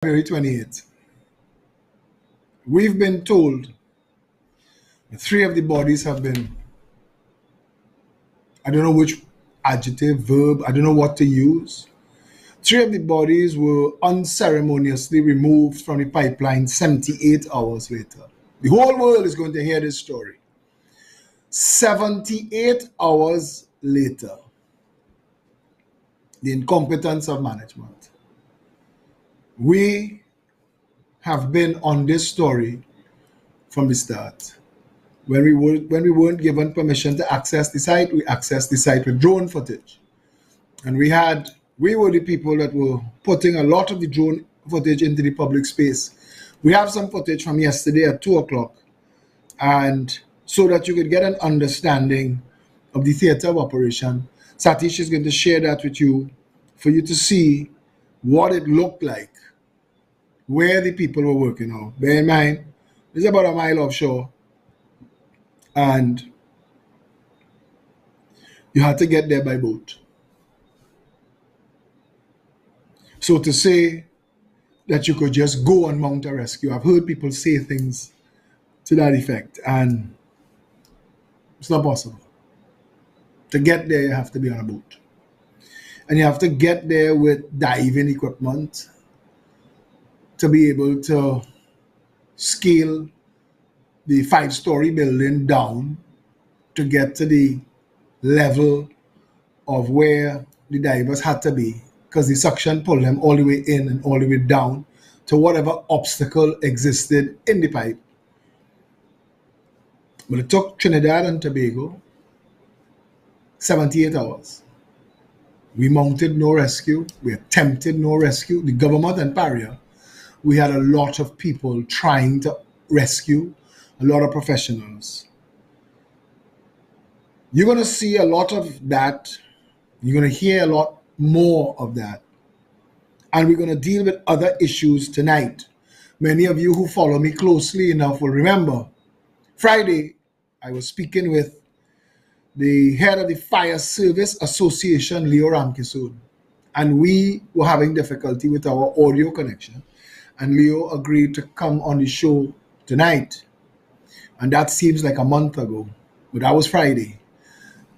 February 28th. We've been told that three of the bodies have been, I don't know which adjective, verb, I don't know what to use. Three of the bodies were unceremoniously removed from the pipeline 78 hours later. The whole world is going to hear this story. 78 hours later, the incompetence of management. We have been on this story from the start. When we weren't given permission to access the site, we accessed the site with drone footage. And we were the people that were putting a lot of the drone footage into the public space. We have some footage from yesterday at 2 o'clock, and so that you could get an understanding of the theater of operation, Satish is going to share that with you for you to see what it looked like, where the people were working on. Bear in mind, it's about a mile offshore, and you had to get there by boat. So to say that you could just go and mount a rescue, I've heard people say things to that effect, and it's not possible. To get there, you have to be on a boat. And you have to get there with diving equipment to be able to scale the 5-story building down to get to the level of where the divers had to be, because the suction pulled them all the way in and all the way down to whatever obstacle existed in the pipe. But it took Trinidad and Tobago 78 hours. We mounted no rescue. We attempted no rescue. The government and Paria, we had a lot of people trying to rescue, a lot of professionals. You're going to see a lot of that. You're going to hear a lot more of that. And we're going to deal with other issues tonight. Many of you who follow me closely enough will remember Friday, I was speaking with the head of the Fire Service Association, Leo Ramkissoon, and we were having difficulty with our audio connection. And Leo agreed to come on the show tonight. And that seems like a month ago, but that was Friday.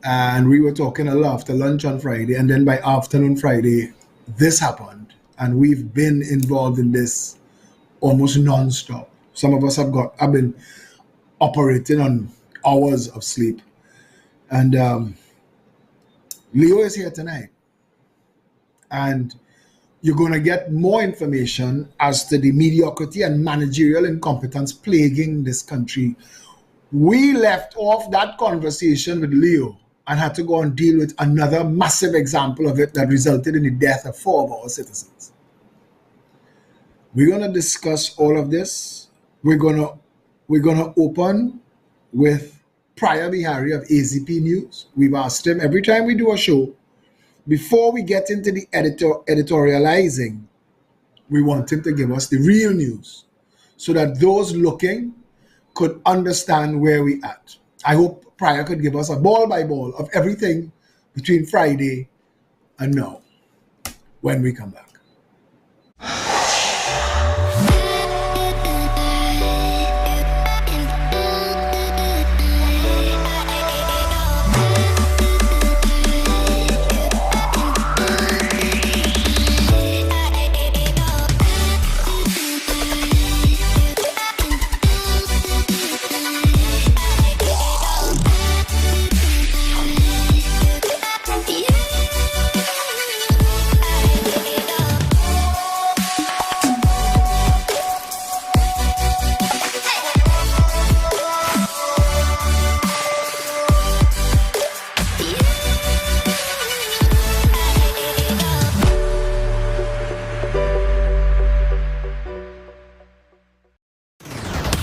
And we were talking a lot after lunch on Friday. And then by afternoon Friday, this happened. And we've been involved in this almost non-stop. Some of us have been operating on hours of sleep. And Leo is here tonight. And you're going to get more information as to the mediocrity and managerial incompetence plaguing this country. We left off that conversation with Leo and had to go and deal with another massive example of it that resulted in the death of 4 of our citizens. We're going to discuss all of this. We're going to open with Paria of AZP News. We've asked him every time we do a show, before we get into the editorializing, we want him to give us the real news so that those looking could understand where we at. I hope Paria could give us a ball by ball of everything between Friday and now when we come back.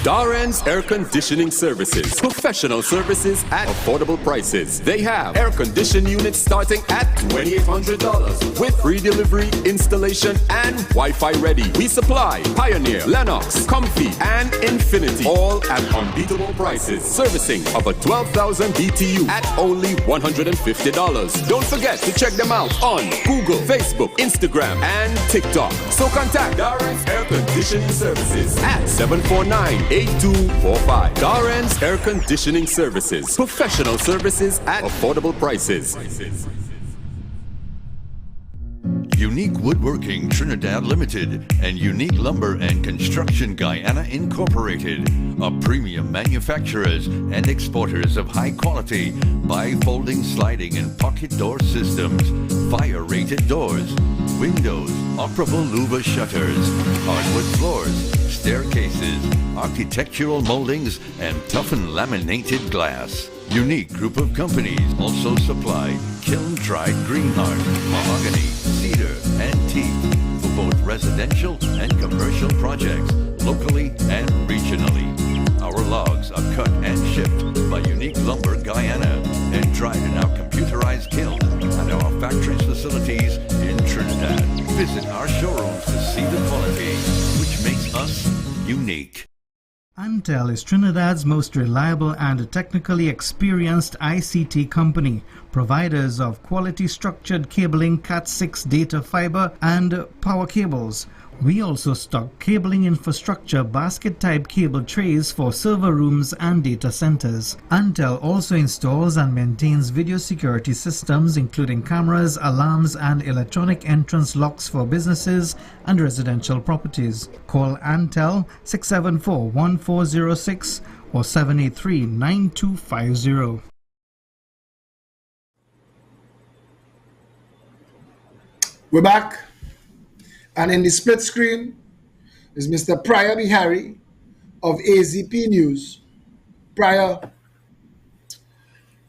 Darren's Air Conditioning Services. Professional services at affordable prices. They have air conditioned units starting at $2,800 with free delivery, installation, and Wi-Fi ready. We supply Pioneer, Lennox, Comfy, and Infinity, all at unbeatable prices. Servicing of a 12,000 BTU at only $150. Don't forget to check them out on Google, Facebook, Instagram, and TikTok. So contact Darren's Air Conditioning Services at 749-8245. Darren's Air Conditioning Services. Professional services at affordable prices. Unique Woodworking Trinidad Limited and Unique Lumber and Construction Guyana Incorporated are premium manufacturers and exporters of high quality bifolding sliding and pocket door systems, fire rated doors, windows, operable louver shutters, hardwood floors, staircases, architectural moldings, and toughened laminated glass. Unique Group of Companies also supply kiln-dried greenheart, mahogany, cedar, and teak for both residential and commercial projects, locally and regionally. Our logs are cut and shipped by Unique Lumber Guyana and dried in our computerized kiln at our factories facilities in Trinidad. Visit our showrooms to see the quality, which makes us unique. Antel is Trinidad's most reliable and technically experienced ICT company, providers of quality structured cabling, Cat6 data fiber, and power cables. We also stock cabling infrastructure basket-type cable trays for server rooms and data centers. Antel also installs and maintains video security systems including cameras, alarms, and electronic entrance locks for businesses and residential properties. Call Antel 674-1406 or 783-9250. We're back. And in the split screen is Mr. Paria of AZP News. Paria,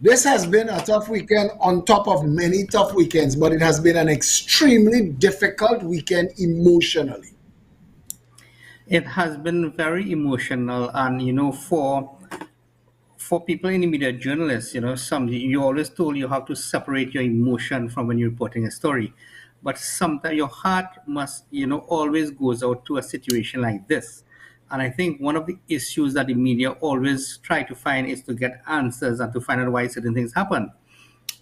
this has been a tough weekend on top of many tough weekends, but it has been an extremely difficult weekend emotionally. It has been very emotional, and for people in the media, journalists, you always told you have to separate your emotion from when you're reporting a story. But sometimes your heart must, always goes out to a situation like this. And I think one of the issues that the media always try to find is to get answers and to find out why certain things happen.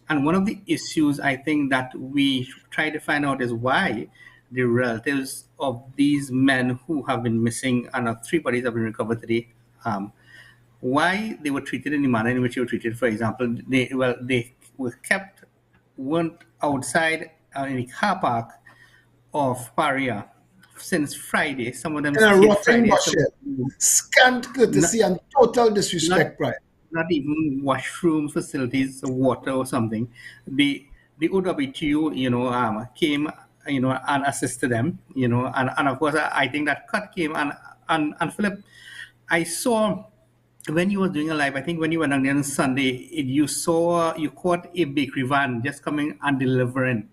And one of the issues I think that we try to find out is why the relatives of these men who have been missing, and 3 bodies have been recovered today, why they were treated in the manner in which they were treated. For example, they weren't outside in the car park of Paria since Friday. Some of them in a rotten bushel. Scant courtesy and total disrespect, right? Not even washroom facilities, water or something. The OWTU, came, and assisted them, and of course I think that Cut came and Phillip, I saw when you were doing a live, I think when you went on there on Sunday, you caught a bakery van just coming and delivering.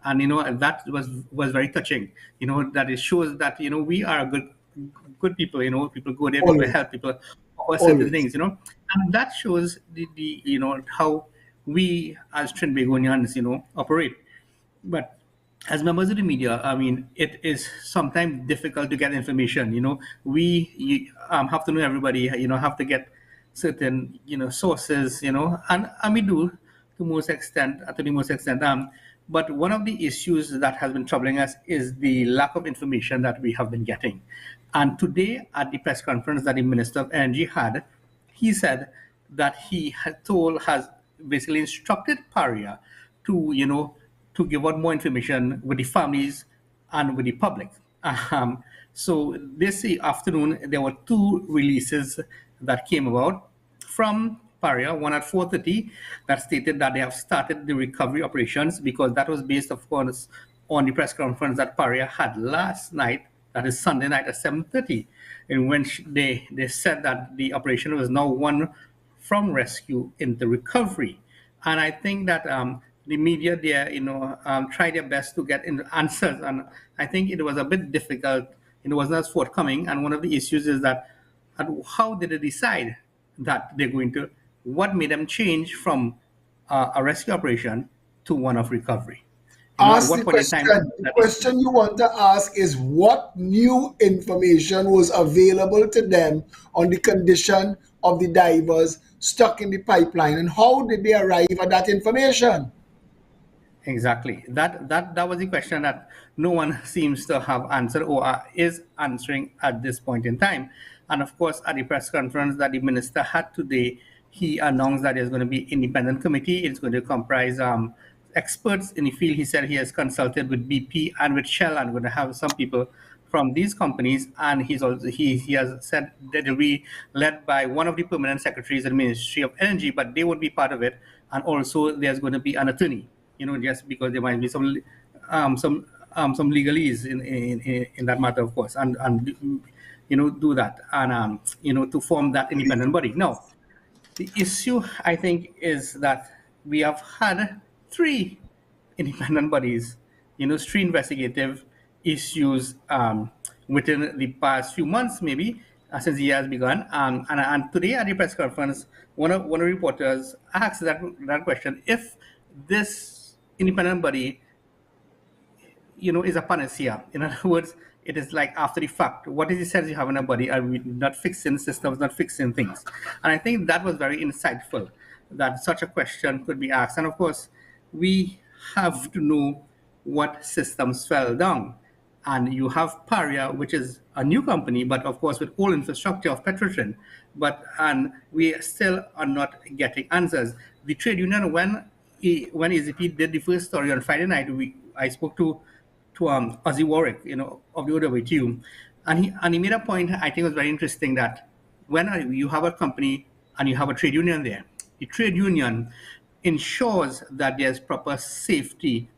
And, that was very touching, that it shows that, we are good people, people go there, people help, people offer certain things, and that shows the how we as Trinbagonians, operate. But as members of the media, I mean, it is sometimes difficult to get information, we have to know everybody, have to get certain, sources, and we do to the most extent. But one of the issues that has been troubling us is the lack of information that we have been getting. And today at the press conference that the Minister of Energy had, he said that he has basically instructed Paria to, to give out more information with the families and with the public. So this afternoon, there were 2 releases that came about from Paria, one at 4:30, that stated that they have started the recovery operations, because that was based, of course, on the press conference that Paria had last night, that is Sunday night at 7:30, in which they said that the operation was now one from rescue into recovery. And I think that the media there, tried their best to get answers, and I think it was a bit difficult. It was not as forthcoming, and one of the issues is that And how did they decide that they're going to? What made them change from a rescue operation to one of recovery? At Ask what the point in time question. The that is? question you want to ask is what new information was available to them on the condition of the divers stuck in the pipeline, and how did they arrive at that information? Exactly. That was the question that no one seems to have answered or is answering at this point in time. And of course, at the press conference that the minister had today, he announced that there's going to be independent committee. It's going to comprise experts in the field. He said he has consulted with BP and with Shell and going to have some people from these companies. And he has said that it will be led by one of the permanent secretaries of the Ministry of Energy, but they won't be part of it. And also, there's going to be an attorney, just because there might be some legalese in that matter, of course, and do that and to form that independent body. Now, the issue I think is that we have had three independent bodies, three investigative issues within the past few months, maybe since the year has begun. And today at the press conference, one of the reporters asked that question: if this independent body is a panacea. In other words, it is like after the fact. What is the sense you have in a body? Are we not fixing systems, not fixing things? And I think that was very insightful that such a question could be asked. And of course, we have to know what systems fell down. And you have Paria, which is a new company, but of course with all infrastructure of Petrotrin. And we still are not getting answers. The trade union, when AZP did the first story on Friday night, I spoke to Ozzy Warwick, of the OWTU, and he made a point I think was very interesting, that when you have a company and you have a trade union there, the trade union ensures that there's proper safety,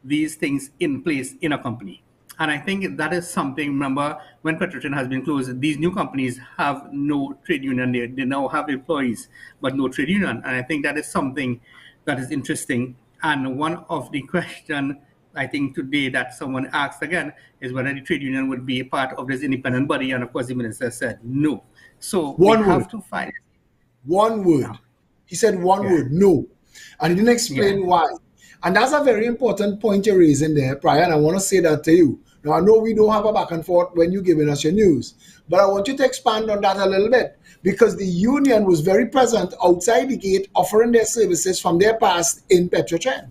these things in place in a company. And I think that is something. Remember, when Petrotrin has been closed, these new companies have no trade union there. They now have employees, but no trade union. And I think that is something that is interesting. And one of the questions I think today that someone asked again is whether the trade union would be a part of this independent body. And of course, the minister said no. So we One have word. to find. One word. He said one Yeah. word, no. And he didn't explain Yeah. why. And that's a very important point you're raising there, Brian. I want to say that to you. Now, I know we don't have a back and forth when you're giving us your news, but I want you to expand on that a little bit, because the union was very present outside the gate offering their services from their past in Petrotrin.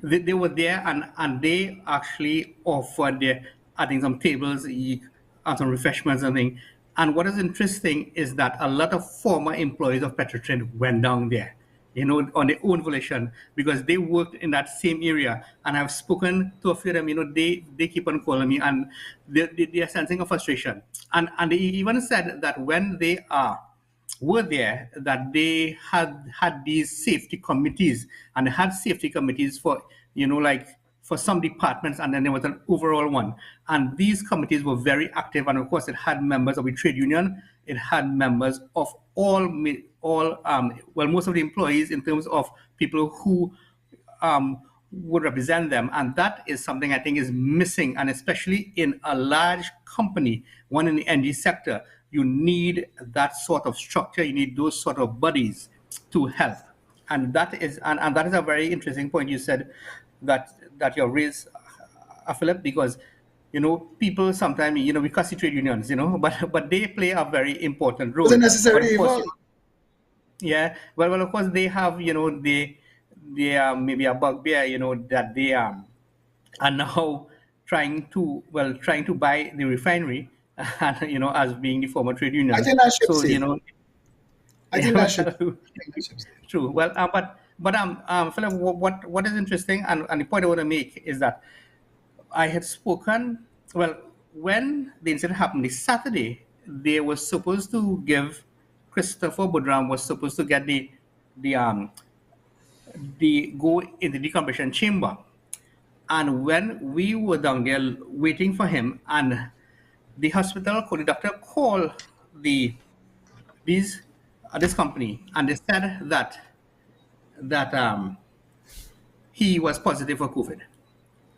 They were there, and they actually offered their, I think, some tables, and some refreshments and things. And what is interesting is that a lot of former employees of Petrotrin went down there, on their own volition, because they worked in that same area. And I've spoken to a few of them, they keep on calling me, and they are sensing a frustration. And they even said that when they were there, that they had these safety committees, and they had safety committees for, like for some departments, and then there was an overall one. And these committees were very active, and of course it had members of the trade union, it had members of most of the employees, in terms of people who would represent them. And that is something I think is missing, and especially in a large company, one in the energy sector, you need that sort of structure, you need those sort of bodies to help. And that is a very interesting point you said, that you raised, Philip, because people sometimes, we cuss the trade unions, but they play a very important It was role. a But necessary of course, evil. yeah, well, of course they have, they are maybe a bugbear, that they are now trying to buy the refinery, and, as being the former trade I union. think that ship So, sailed. I think that ship. I think that ship sailed. true. Well, but Philip, what is interesting, and the point I want to make is that I had spoken. Well, when the incident happened this Saturday, they were supposed to give Christopher Budram was supposed to get the go in the decompression chamber. And when we were down there waiting for him, and the hospital called, the doctor called these this company, and they said that he was positive for COVID.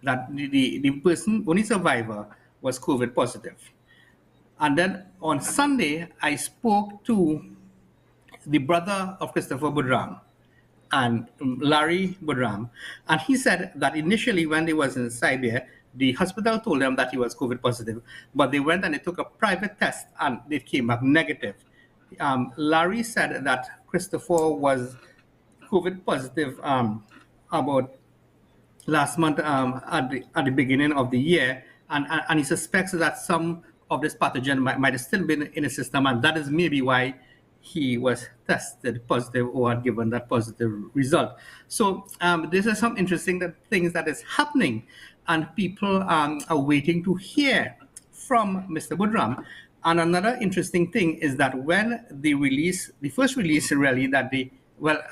That the person, only survivor, was COVID positive. And then on Sunday, I spoke to the brother of Christopher Budram and Larry Budram, and he said that initially when they was inside there, the hospital told them that he was COVID positive, but they went and they took a private test and it came back negative. Larry said that Christopher was COVID positive about last month at the beginning of the year, and he suspects that some of this pathogen might have still been in his system, and that is maybe why he was tested positive or had given that positive result. So this is some interesting things that is happening, and people are waiting to hear from Mr. Budram. And another interesting thing is that when the first release really that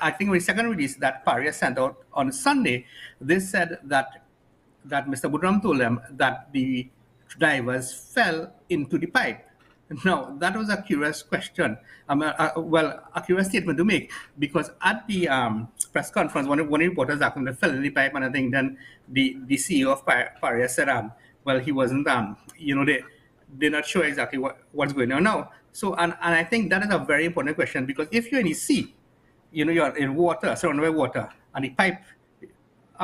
I think the second release that Paria sent out on Sunday, they said that Mr. Budram told them that the divers fell into the pipe. Now, that was a curious question. A curious statement to make, because at the press conference, one of the reporters asked him to fell in the pipe, and I think then the CEO of Paria said, well, he wasn't, they're not sure exactly what's going on now. So, and I think that is a very important question, because if you're in the sea, you're in water, surrounded by water, and the pipe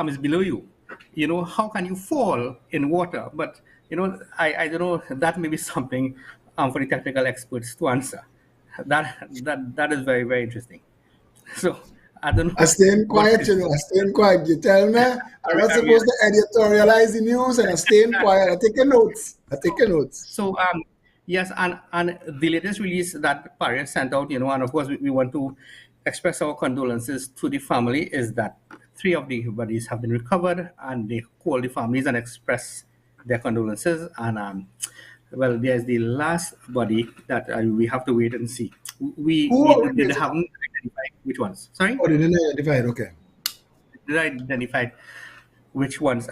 is below you, how can you fall in water? But, I don't know, that may be something for the technical experts to answer. That is very, very interesting. So, I don't know. I staying quiet, I staying quiet. You tell me, I'm not supposed to editorialize the news, and I staying quiet. I take your notes. So, yes, and the latest release that Paria sent out, and of course we want to express our condolences to the family, is that 3 of the bodies have been recovered, and they call the families and express their condolences. And well, there's the last body that we have to wait and see. We haven't identified which ones. Sorry? Oh, they didn't identify it, okay. Did I identify which ones?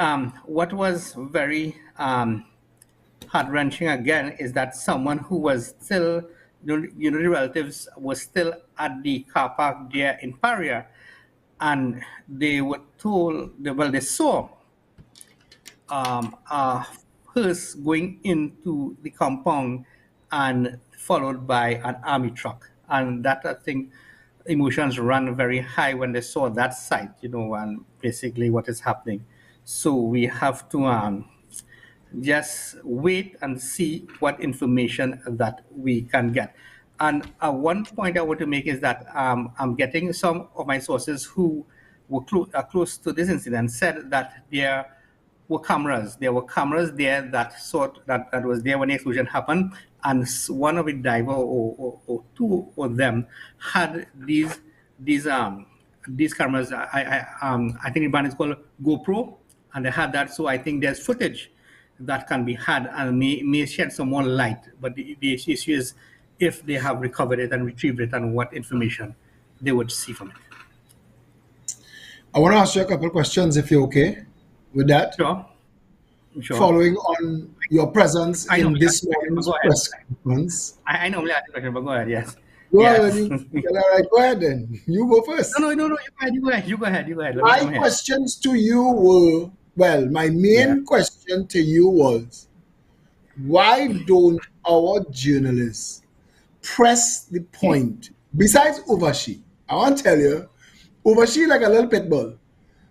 What was very heart-wrenching again is that someone who was still, the relatives were still at the car park there in Paria, and they were told, they saw a hearse going into the compound and followed by an army truck. And that, I think, emotions ran very high when they saw that sight, and basically what is happening. So we have to just wait and see what information that we can get. And one point I want to make is that I'm getting some of my sources who were close to this incident said that there were cameras. There were cameras there that was there when the explosion happened, and one of the diver or 2 of them had these cameras. I think the brand is called GoPro, and they had that. So I think there's footage that can be had and may shed some more light. But the issue is if they have recovered it and retrieved it, and what information they would see from it. I want to ask you a couple of questions, if you're okay with that. Sure. Following on your presence in this morning's press conference. I normally ask the question, but go ahead, yes. Well, all right, go ahead then. You go first. No, you go ahead. My questions to you were, my main question to you was, why don't our journalists press the point? Besides Uvashi, I want to tell you, Uvashi like a little pit bull.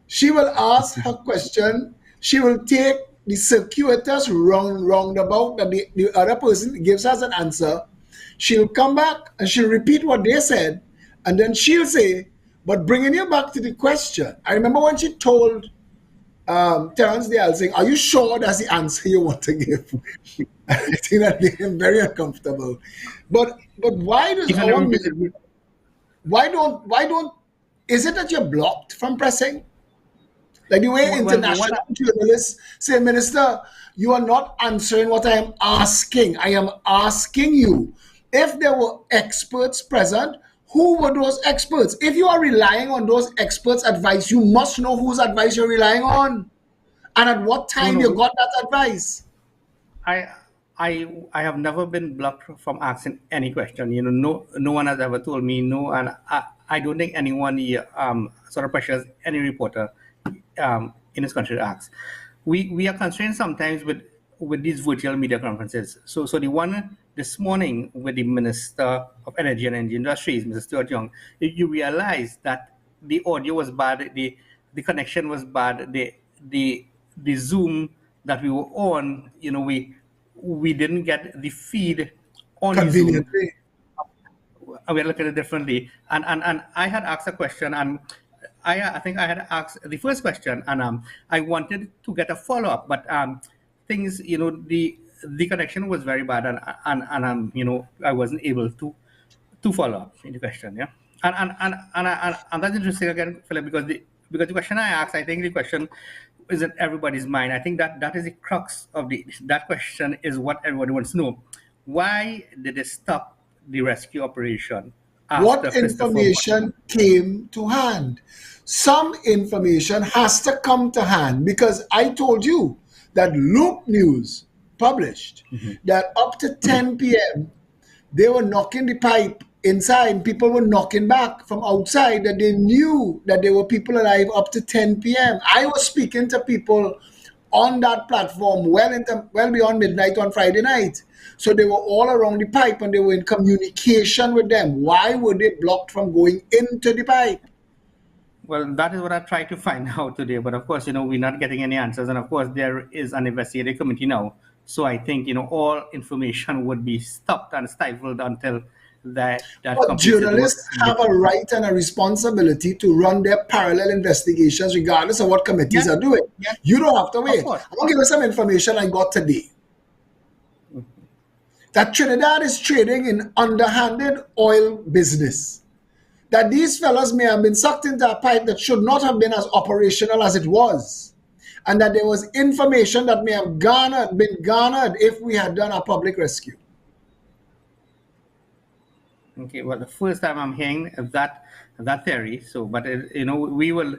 She will ask her question, she will take the circuitous roundabout that the other person gives us an answer. She'll come back and she'll repeat what they said, and then she'll say, but bringing you back to the question, I remember when she told Terence Dale saying, are you sure that's the answer you want to give? I think that made him very uncomfortable. But why does why don't is it that you're blocked from pressing? Like the way international journalists say, Minister, you are not answering what I am asking. I am asking you, if there were experts present, who were those experts? If you are relying on those experts' advice, you must know whose advice you're relying on, and at what time you got that advice. I have never been blocked from asking any question. No one has ever told me no, and I don't think anyone sort of pressures any reporter in this country to ask. We are constrained sometimes with with these virtual media conferences. So the one this morning with the Minister of Energy and Energy Industries, Mr. Stuart Young, you realize that the audio was bad, the connection was bad, the Zoom that we were on, we didn't get the feed on the Zoom. Conveniently. We are looking at it differently. And I had asked a question, and I think I had asked the first question, and I wanted to get a follow up, but things, the connection was very bad, and I wasn't able to follow up in the question, yeah. And that's interesting again, Philip, because the question I asked, I think the question is in everybody's mind. I think that is the crux of that question is what everybody wants to know. Why did they stop the rescue operation after What Christopher? information came to hand? Some information has to come to hand because I told you that Loop News published that up to 10 p.m. they were knocking the pipe inside. People were knocking back from outside that they knew that there were people alive up to 10 p.m. I was speaking to people on that platform well beyond midnight on Friday night. So they were all around the pipe and they were in communication with them. Why were they blocked from going into the pipe? Well, that is what I tried to find out today. But of course, we're not getting any answers. And of course, there is an investigative committee now. So I think, all information would be stopped and stifled until that But completed work. journalists have a right and a responsibility to run their parallel investigations regardless of what committees are doing. Yes. You don't have to wait. I'm course. going to give you some information I got today. That Trinidad is trading in underhanded oil business. That these fellas may have been sucked into a pipe that should not have been as operational as it was. And that there was information that may have been garnered if we had done a public rescue. Okay, well, the first time I'm hearing that theory. So, but we will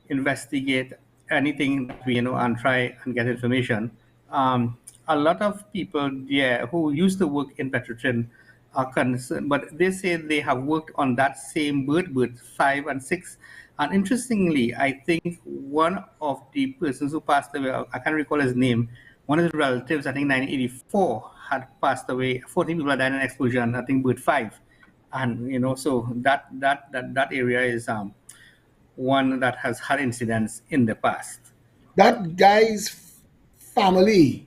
investigate anything that we and try and get information. A lot of people there who used to work in Petrotrin are concerned, but they say they have worked on that same bird 5 and 6. And interestingly, I think one of the persons who passed away, I can't recall his name, one of his relatives, I think 1984, had passed away. 14 people had died in an explosion, I think bird 5. And so that area is one that has had incidents in the past. That guy's family,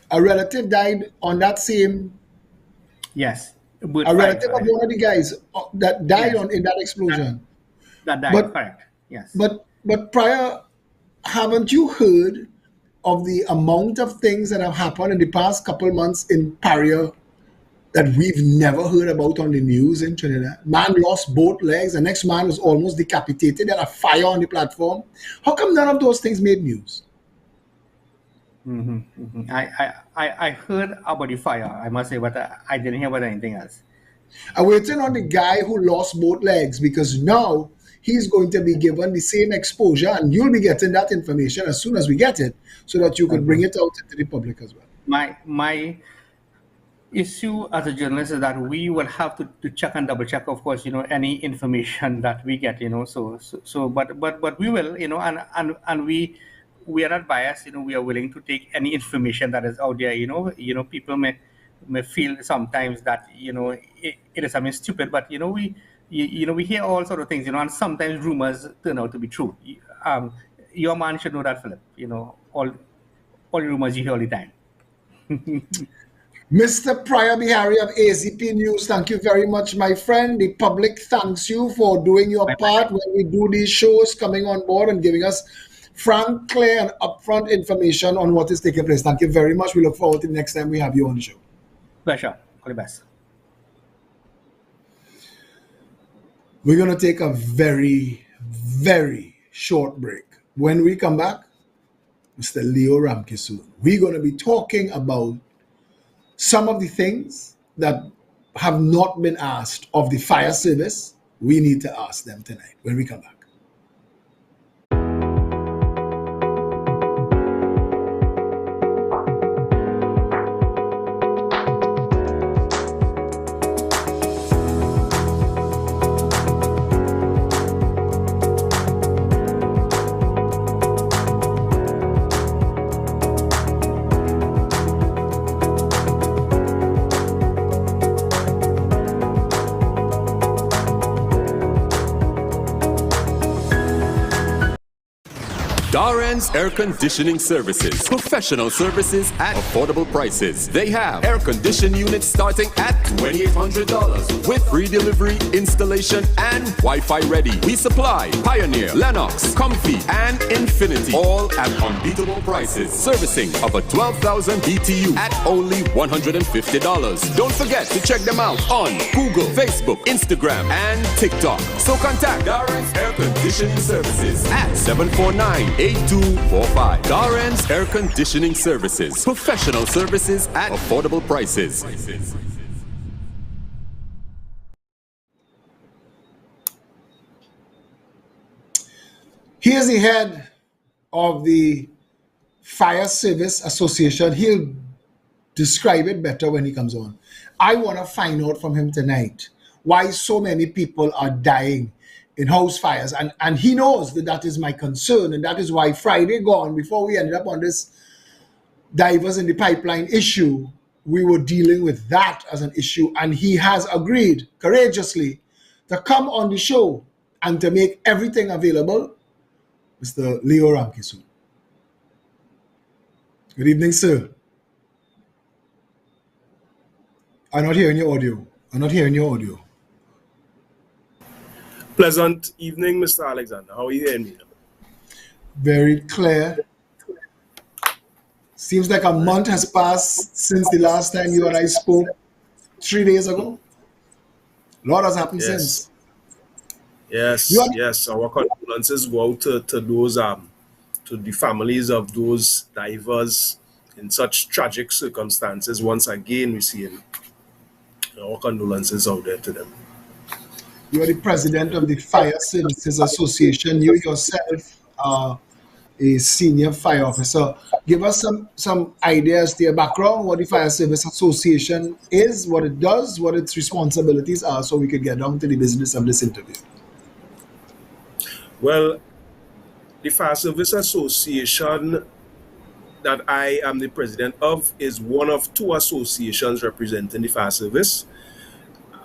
a relative died on that same. Yes, A relative of one of the guys that died Yes. in that explosion. that died. But- Correct. Yes. But prior, haven't you heard of the amount of things that have happened in the past couple months in Paria that we've never heard about on the news in Trinidad? Man lost both legs. The next man was almost decapitated. There a fire on the platform. How come none of those things made news? I heard about the fire, I must say, but I didn't hear about anything else. I'm waiting on the guy who lost both legs because now he's going to be given the same exposure and you'll be getting that information as soon as we get it so that you can bring it out into the public as well. My issue as a journalist is that we will have to check and double check, of course, any information that we get, but we will, and we are not biased, we are willing to take any information that is out there, people may feel sometimes that, it is something stupid, but, we hear all sort of things, and sometimes rumors turn out to be true. Your man should know that, Philip, all rumors you hear all the time. Mr. Paria of AZP News, thank you very much, my friend. The public thanks you for doing your part when we do these shows, coming on board and giving us frank, clear, and upfront information on what is taking place. Thank you very much. We look forward to the next time we have you on the show. Pleasure. All the best. We're going to take a very, very short break. When we come back, Mr. Leo Ramkisoon, we're going to be talking about some of the things that have not been asked of the fire service. We need to ask them tonight when we come back. Darren's Air Conditioning Services. Professional services at affordable prices. They have air conditioned units starting at $2,800 with free delivery, installation, and Wi-Fi ready. We supply Pioneer, Lennox, Comfy, and Infinity, all at unbeatable prices. Servicing of a 12,000 BTU at only $150. Don't forget to check them out on Google, Facebook, Instagram, and TikTok. So contact Darren's Air Conditioning Services at 749-8245. Darren's Air Conditioning Services. Professional services at affordable prices. He is the head of the Fire Service Association. He'll describe it better when he comes on. I want to find out from him tonight why so many people are dying in house fires. And he knows that that is my concern. And that is why Friday gone, before we ended up on this divers in the pipeline issue, we were dealing with that as an issue. And he has agreed courageously to come on the show and to make everything available. Mr. Leo Ramkisoon. Good evening, sir. I'm not hearing your audio. Pleasant evening, Mr. Alexander. How are you hearing me? Very clear. Seems like a month has passed since the last time you and I spoke 3 days ago. A lot has happened since. Yes. Our condolences go out to those to the families of those divers in such tragic circumstances. Once again, we see our condolences out there to them. You are the president of the Fire Services Association. You yourself are a senior fire officer. Give us some ideas to your background, what the Fire Service Association is, what it does, what its responsibilities are, so we could get down to the business of this interview. Well, the Fire Service Association that I am the president of is one of two associations representing the fire service.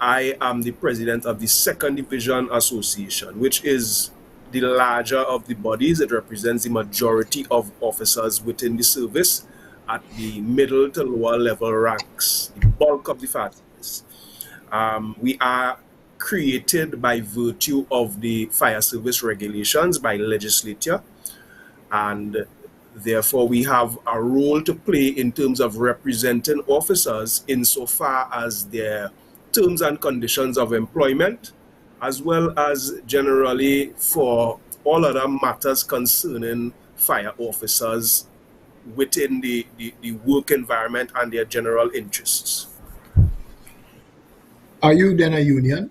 I am the president of the Second Division Association, which is the larger of the bodies. It represents the majority of officers within the service at the middle to lower level ranks, the bulk of the fire service. We are created by virtue of the fire service regulations by legislature, and therefore we have a role to play in terms of representing officers insofar as their terms and conditions of employment, as well as generally for all other matters concerning fire officers within the work environment and their general interests. Are you then a union?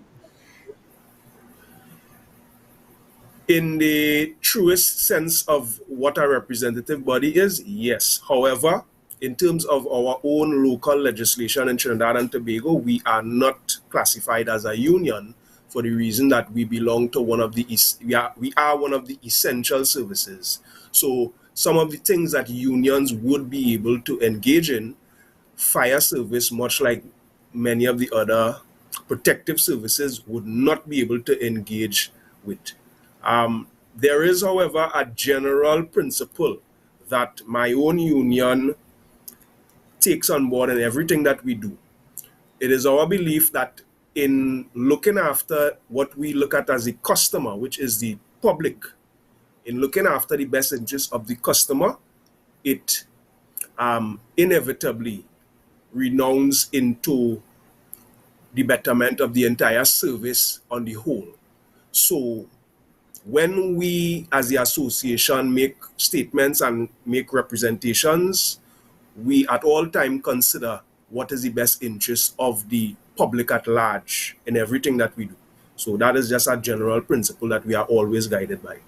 In the truest sense of what a representative body is, yes. However, in terms of our own local legislation in Trinidad and Tobago, we are not classified as a union for the reason that we belong to one of the we are one of the essential services. So some of the things that unions would be able to engage in, fire service, much like many of the other protective services, would not be able to engage with. There is, however, a general principle that my own union takes on board in everything that we do. It is our belief that in looking after what we look at as the customer, which is the public, in looking after the best interest of the customer, it inevitably renounces into the betterment of the entire service on the whole. So when we as the association make statements and make representations, we at all time consider what is the best interest of the public at large in everything that we do. So that is just a general principle that we are always guided by.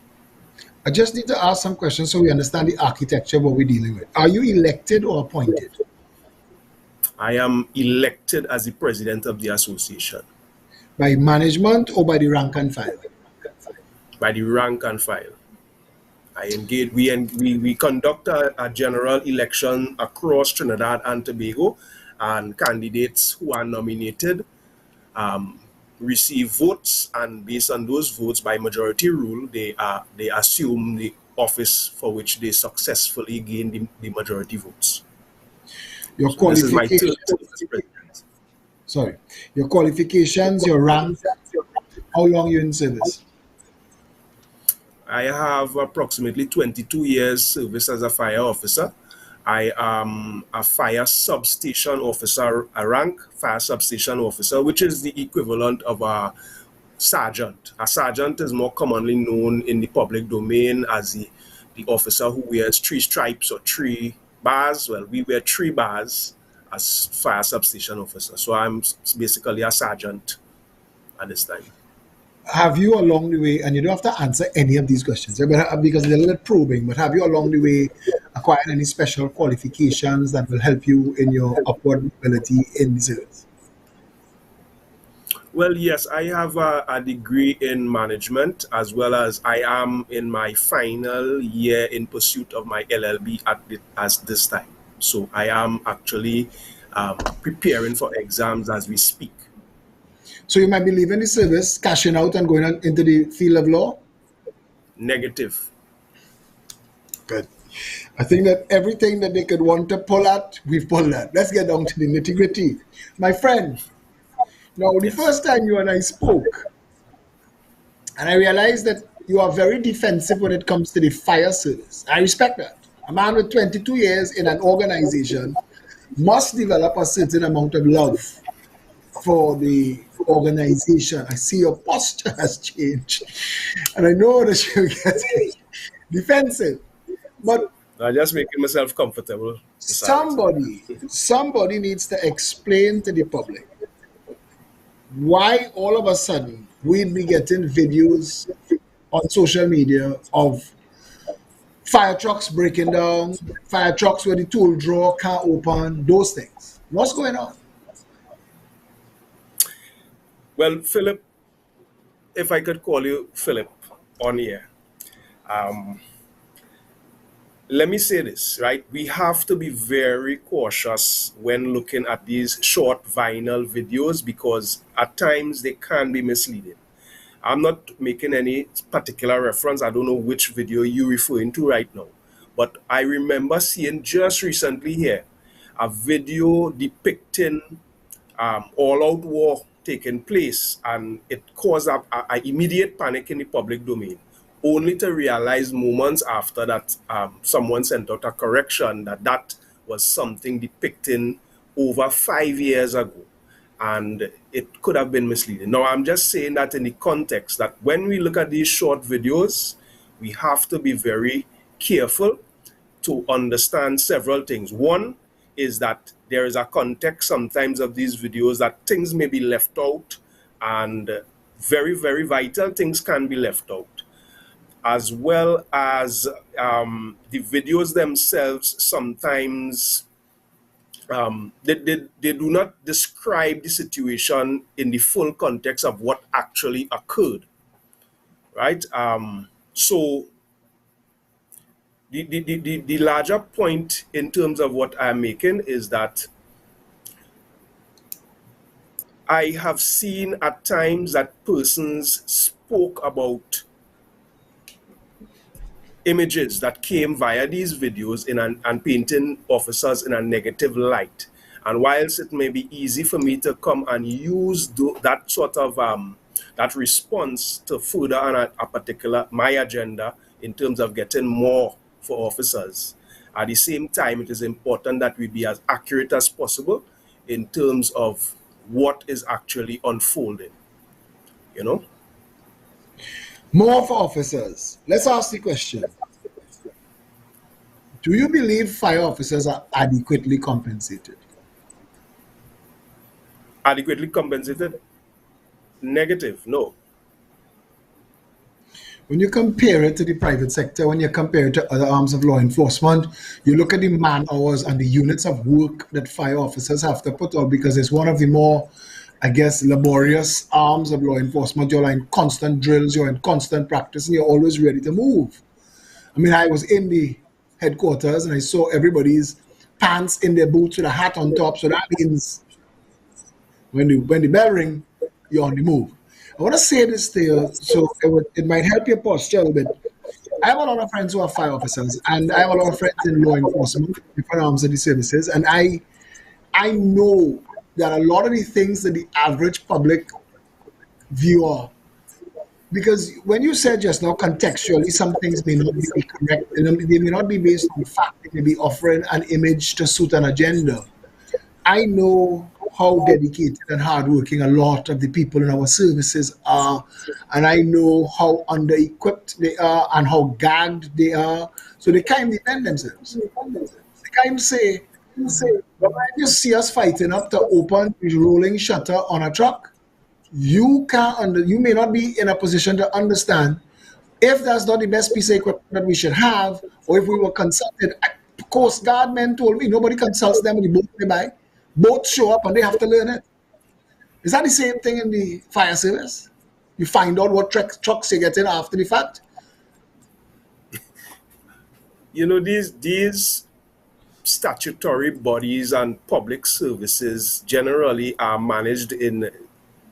I just need to ask some questions so we understand the architecture of what we're dealing with. Are you elected or appointed? I am elected as the president of the association. By management or by the rank and file? By the rank and file. I engage. We conduct a general election across Trinidad and Tobago, and candidates who are nominated receive votes, and based on those votes, by majority rule, they assume office for which they successfully gained the majority votes. Your So this is my third qualifications, term as president. sorry, your qualifications, your rank, how long you in service? I have approximately 22 years service as a fire officer. I am a fire substation officer, a rank fire substation officer, which is the equivalent of a sergeant. A sergeant is more commonly known in the public domain as the officer who wears 3 stripes or 3 bars. Well, we wear 3 bars as fire substation officer. So I'm basically a sergeant at this time. Have you along the way, and you don't have to answer any of these questions, but because they're a little probing, but have you along the way acquired any special qualifications that will help you in your upward mobility in the service? Well, yes, I have a degree in management, as well as I am in my final year in pursuit of my LLB at this time. So I am actually preparing for exams as we speak. So you might be leaving the service, cashing out and going on into the field of law? Negative. Good. I think that everything that they could want to pull at, we've pulled at. Let's get down to the nitty-gritty. My friend, now the first time you and I spoke, and I realized that you are very defensive when it comes to the fire service. I respect that. A man with 22 years in an organization must develop a certain amount of love for the organization. I see your posture has changed, and I know that you're getting defensive. But I'm just making myself comfortable. somebody needs to explain to the public why all of a sudden we'd be getting videos on social media of fire trucks breaking down, fire trucks where the tool drawer can't open, those things. What's going on? Well, Philip, if I could call you Philip on here, let me say this, right? We have to be very cautious when looking at these short vinyl videos because at times they can be misleading. I'm not making any particular reference. I don't know which video you're referring to right now. But I remember seeing just recently here a video depicting all-out war taking place, and it caused a immediate panic in the public domain, only to realize moments after that someone sent out a correction that was something depicting over 5 years ago, and it could have been misleading. Now, I'm just saying that in the context that when we look at these short videos, we have to be very careful to understand several things. One is that there is a context sometimes of these videos that things may be left out, and very, very vital things can be left out, as well as the videos themselves sometimes they do not describe the situation in the full context of what actually occurred, right? So the larger point in terms of what I'm making is that I have seen at times that persons spoke about images that came via these videos and painting officers in a negative light. And whilst it may be easy for me to come and use that sort of that response to further on a particular my agenda in terms of getting more for officers, at the same time it is important that we be as accurate as possible in terms of what is actually unfolding, you know. More for officers. Let's ask the question. Do you believe fire officers are adequately compensated? Adequately compensated? Negative, no. When you compare it to the private sector, when you compare it to other arms of law enforcement, you look at the man hours and the units of work that fire officers have to put out, because it's one of the more, I guess, laborious arms of law enforcement. You're in constant drills, you're in constant practice, and you're always ready to move. I mean, I was in the headquarters and I saw everybody's pants in their boots with a hat on top. So that means when the bell ring, you're on the move. I want to say this to you, so it might help your posture a little bit. I have a lot of friends who are fire officers, and I have a lot of friends in law enforcement, different arms of the services, and I know that a lot of the things that the average public viewer, because when you said just now contextually, some things may not be correct, they may not be based on fact, they may be offering an image to suit an agenda. I know how dedicated and hardworking a lot of the people in our services are, and I know how under-equipped they are and how gagged they are. So they can't defend themselves. They can't say, but when you see us fighting up to open the rolling shutter on a truck, you may not be in a position to understand if that's not the best piece of equipment that we should have, or if we were consulted. Coast Guard men told me nobody consults them with the boat they buy. Boats show up and they have to learn it. Is that the same thing in the fire service? You find out what trucks you get in after the fact. These statutory bodies and public services generally are managed in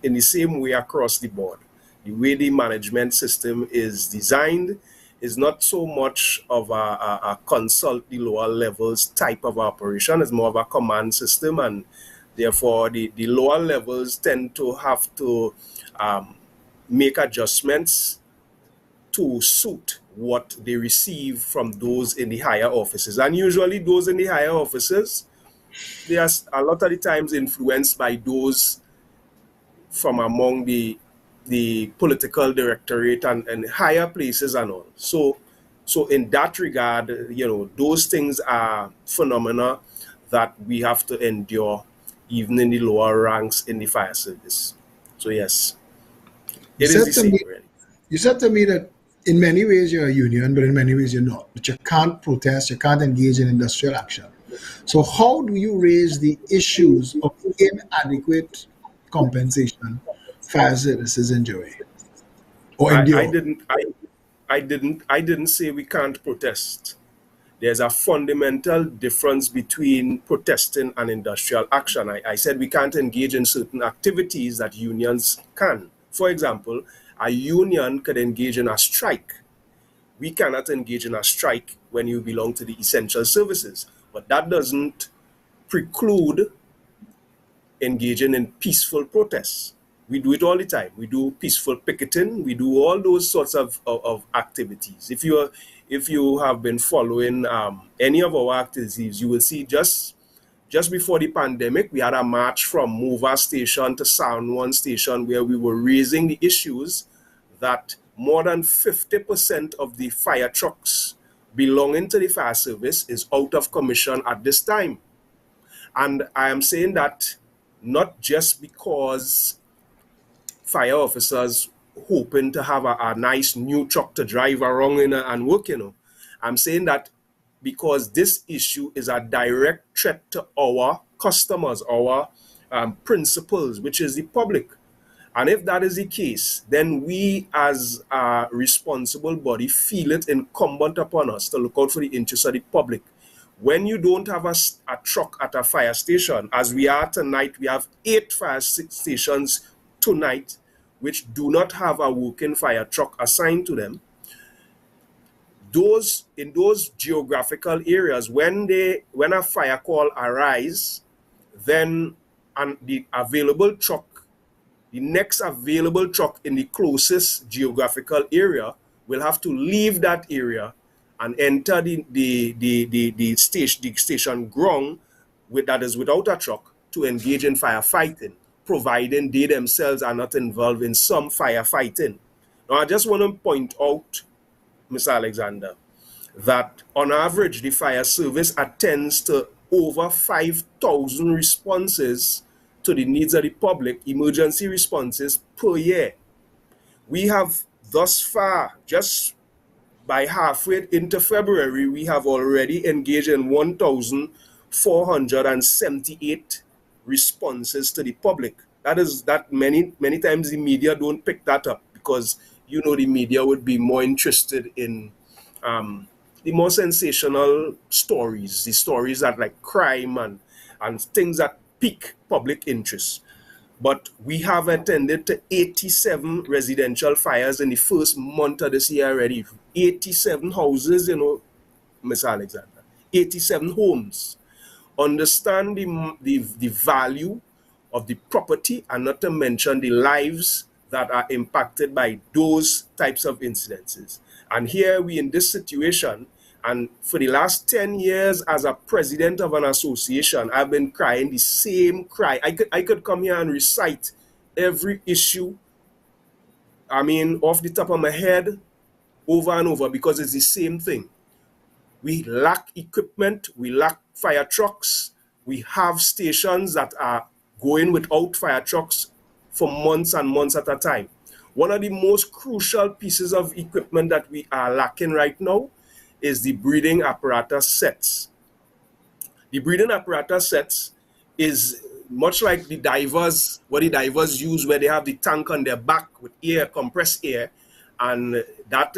the same way across the board. The way the management system is designed is not so much of a consult the lower levels type of operation. It's more of a command system, and therefore the lower levels tend to have to make adjustments to suit what they receive from those in the higher offices. And usually those in the higher offices, they are a lot of the times influenced by those from among the political directorate and higher places and all. So in that regard, those things are phenomena that we have to endure even in the lower ranks in the fire service. So yes, it is the same really. You said to me that in many ways you're a union, but in many ways you're not. That you can't protest, you can't engage in industrial action. So how do you raise the issues of inadequate compensation fire services enjoy or endure? I didn't say we can't protest. There's a fundamental difference between protesting and industrial action. I said we can't engage in certain activities that unions can. For example, a union could engage in a strike. We cannot engage in a strike when you belong to the essential services, but that doesn't preclude engaging in peaceful protests. We do it all the time. We do peaceful picketing. We do all those sorts of activities. If you have been following any of our activities, you will see just before the pandemic, we had a march from Mova Station to San Juan Station where we were raising the issues that more than 50% of the fire trucks belonging to the fire service is out of commission at this time. And I am saying that not just because fire officers hoping to have a nice new truck to drive around in and work, I'm saying that because this issue is a direct threat to our customers, our principals, which is the public. And if that is the case, then we as a responsible body feel it incumbent upon us to look out for the interests of the public. When you don't have a truck at a fire station, as we are tonight, we have 8 fire stations tonight which do not have a working fire truck assigned to them. In those geographical areas, when a fire call arises, then the next available truck in the closest geographical area will have to leave that area and enter the station ground that is without a truck to engage in firefighting, providing they themselves are not involved in some firefighting. Now, I just want to point out, Mr. Alexander, that on average, the fire service attends to over 5,000 responses to the needs of the public, emergency responses per year. We have thus far, just by halfway into February, we have already engaged in 1,478 responses to the public. That many times the media don't pick that up because the media would be more interested in the more sensational stories, the stories that like crime and things that pique public interest. But we have attended to 87 residential fires in the first month of this year already. 87 houses, Ms. Alexander. 87 homes. Understand the value of the property, and not to mention the lives that are impacted by those types of incidences. And here we in this situation, and for the last 10 years as a president of an association, I've been crying the same cry. I could come here and recite every issue, off the top of my head, over and over, because it's the same thing. We lack equipment, we lack fire trucks, we have stations that are going without fire trucks for months and months at a time. One of the most crucial pieces of equipment that we are lacking right now is the breathing apparatus sets. The breathing apparatus sets is much like the divers, what the divers use, where they have the tank on their back with air, compressed air, and that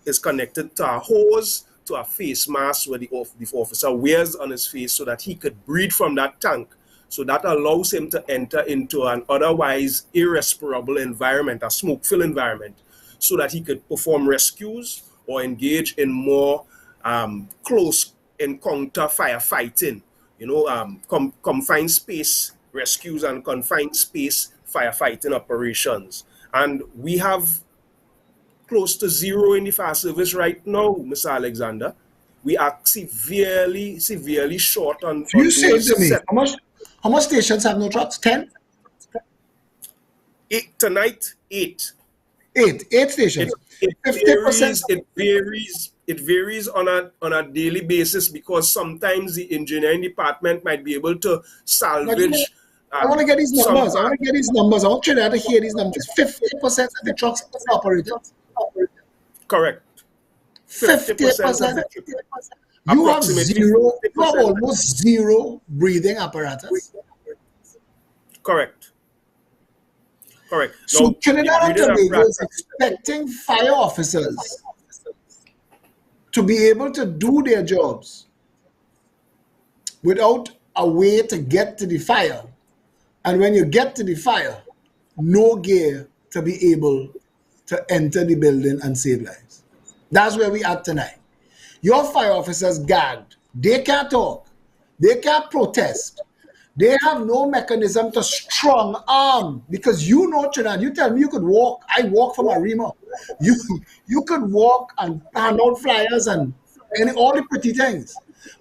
is connected to a hose, to a face mask where the officer wears on his face so that he could breathe from that tank. So that allows him to enter into an otherwise irrespirable environment, a smoke-filled environment, so that he could perform rescues or engage in more close encounter firefighting, confined space rescues and confined space firefighting operations. And we have close to zero in the fire service right now, Mr. Alexander. We are severely short on. You say to me, how much stations have no trucks? 10? 8 tonight. 8. 8 stations. It varies on a daily basis, because sometimes the engineering department might be able to salvage. I want to get these numbers. I want you to hear these numbers. 50% of the trucks are operated. Correct. 50%. You have zero, you have almost zero breathing apparatus. Correct. So Now, Trinidad and Tobago is expecting fire officers to be able to do their jobs without a way to get to the fire. And when you get to the fire, no gear to be able to enter the building and save lives. That's where we are tonight. Your fire officers gagged. They can't talk. They can't protest. They have no mechanism to strong arm, because Trinidad, you tell me you could walk. I walk from Arima. You could walk and hand out flyers and all the pretty things.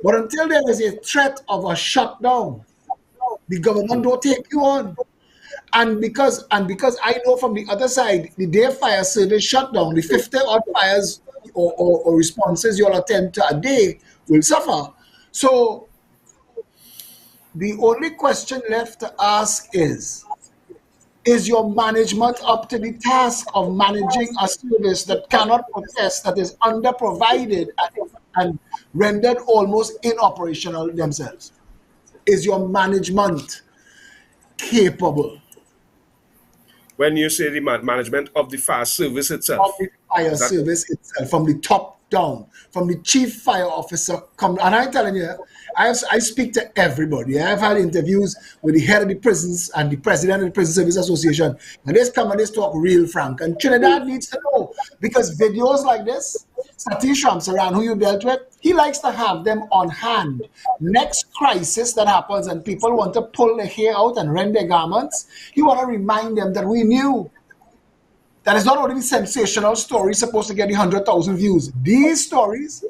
But until there is a threat of a shutdown, the government don't take you on. And because I know from the other side, the day fire service shut down, the 50 odd fires or responses you'll attend to a day will suffer. So the only question left to ask is your management up to the task of managing a service that cannot protest, that is underprovided and rendered almost inoperational themselves? Is your management capable? When you say the management of the fire service itself? Of the fire service itself, from the top down, from the chief fire officer. And I'm telling you, I speak to everybody. I've had interviews with the head of the prisons and the president of the Prison Service Association, and they come and they talk real frank. And Trinidad needs to know, because videos like this, Satish Ramsaran, who you dealt with, he likes to have them on hand. Next crisis that happens and people want to pull their hair out and rend their garments, he want to remind them that we knew that is not only the sensational story supposed to get the 100,000 views. These stories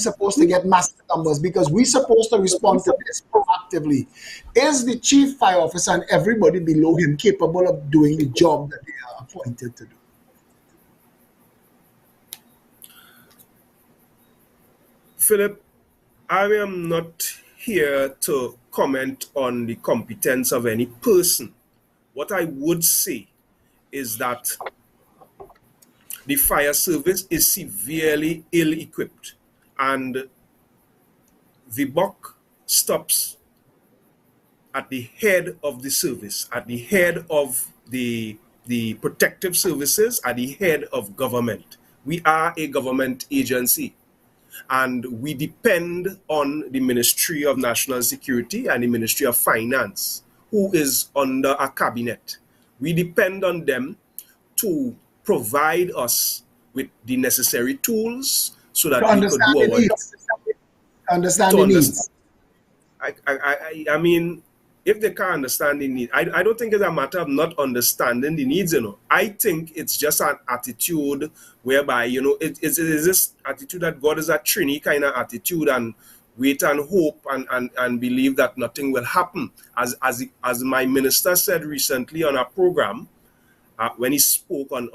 supposed to get massive numbers, because we're supposed to respond to this proactively. Is the chief fire officer and everybody below him capable of doing the job that they are appointed to do? Philip, I am not here to comment on the competence of any person. What I would say is that the fire service is severely ill-equipped, and the buck stops at the head of the service, at the head of the protective services, at the head of government. We are a government agency, and we depend on the Ministry of National Security and the Ministry of Finance, who is under a cabinet. We depend on them to provide us with the necessary tools so that To we could understand do the our job. needs. Understand To the understand. needs. I mean, if they can't understand the need, I don't think it's a matter of not understanding the needs, I think it's just an attitude whereby, it's this attitude that God is a Trini kind of attitude, and wait and hope and believe that nothing will happen. As my minister said recently on a program, when he spoke on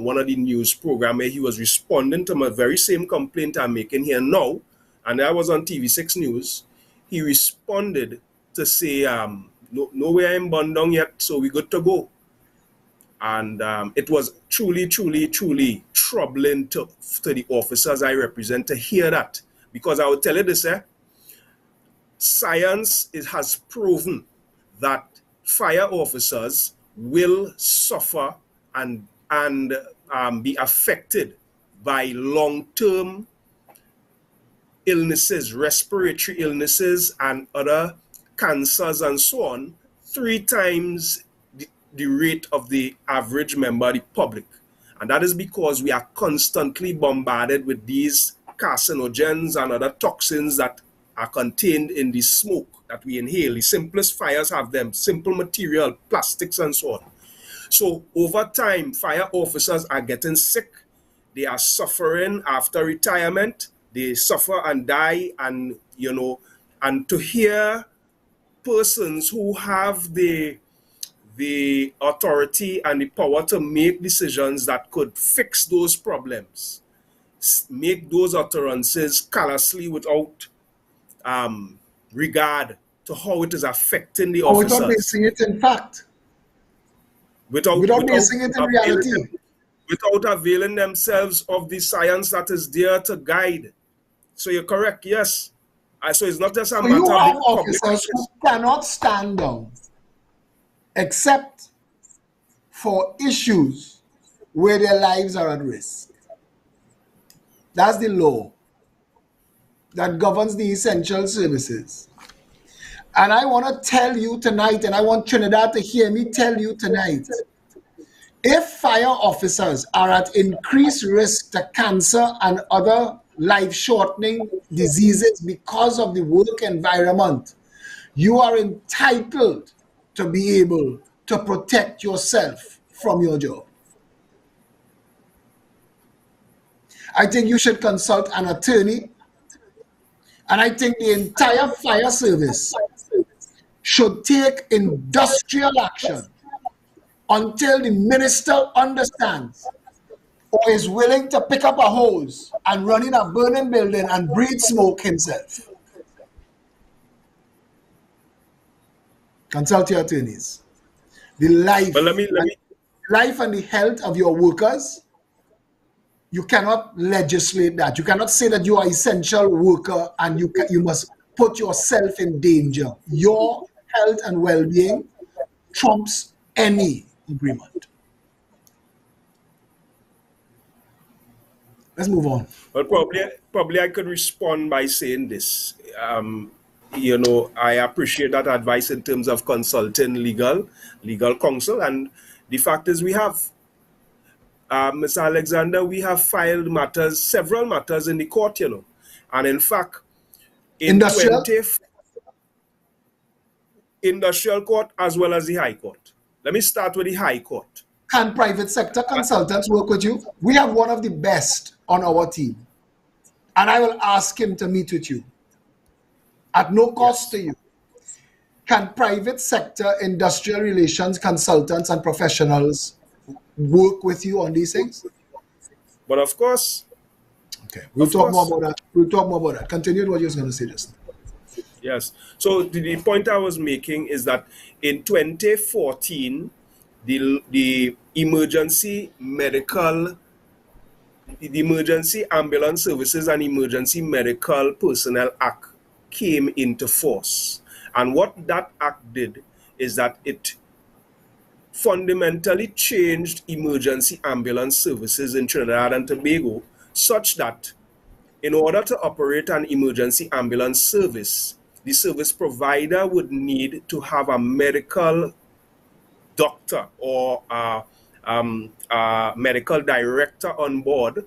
one of the news programs, where he was responding to my very same complaint I'm making here now, and I was on TV6 News, he responded to say, nowhere in Bundong yet, so we good to go. And it was truly, truly, truly troubling to the officers I represent to hear that. Because I will tell you this, science has proven that fire officers will suffer and be affected by long-term illnesses, respiratory illnesses, and other cancers and so on, 3 times the rate of the average member of the public. And that is because we are constantly bombarded with these carcinogens and other toxins that are contained in the smoke that we inhale. The simplest fires have them, simple material, plastics and so on. So over time, fire officers are getting sick. They are suffering after retirement. They suffer and die, and and to hear persons who have the authority and the power to make decisions that could fix those problems, make those utterances callously without regard to how it is affecting the Or officers. without basing it in fact. Without basing it in reality. Without availing themselves of the science that is there to guide. So you're correct, yes. So it's not just a So matter you of have the officers who cannot stand down except for issues where their lives are at risk. That's the law that governs the essential services. And I want to tell you tonight, and I want Trinidad to hear me tell you tonight, if fire officers are at increased risk to cancer and other life-shortening diseases because of the work environment, you are entitled to be able to protect yourself from your job. I think you should consult an attorney, and I think the entire fire service should take industrial action until the minister understands or is willing to pick up a hose and run in a burning building and breathe smoke himself. Consult your attorneys. The life, But let me life and the health of your workers, you cannot legislate that. You cannot say that you are an essential worker and you must put yourself in danger. Your health and well-being trumps any agreement. Let's move on. Well, probably I could respond by saying this. I appreciate that advice in terms of consulting legal counsel, and the fact is we have, Mr. Alexander, we have filed several matters in the court, and in fact, in industrial court as well as the High Court. Let me start with the High Court. Can private sector consultants work with you? We have one of the best on our team, and I will ask him to meet with you at no cost to you. Can private sector industrial relations consultants and professionals work with you on these things? But of course. Okay, we'll talk more about that. We'll talk more about that. Continue what you were going to say just now. Yes. So the point I was making is that in 2014, the Emergency Ambulance Services and Emergency Medical Personnel Act came into force. And what that act did is that it fundamentally changed emergency ambulance services in Trinidad and Tobago such that in order to operate an emergency ambulance service, the service provider would need to have a medical doctor or a medical director on board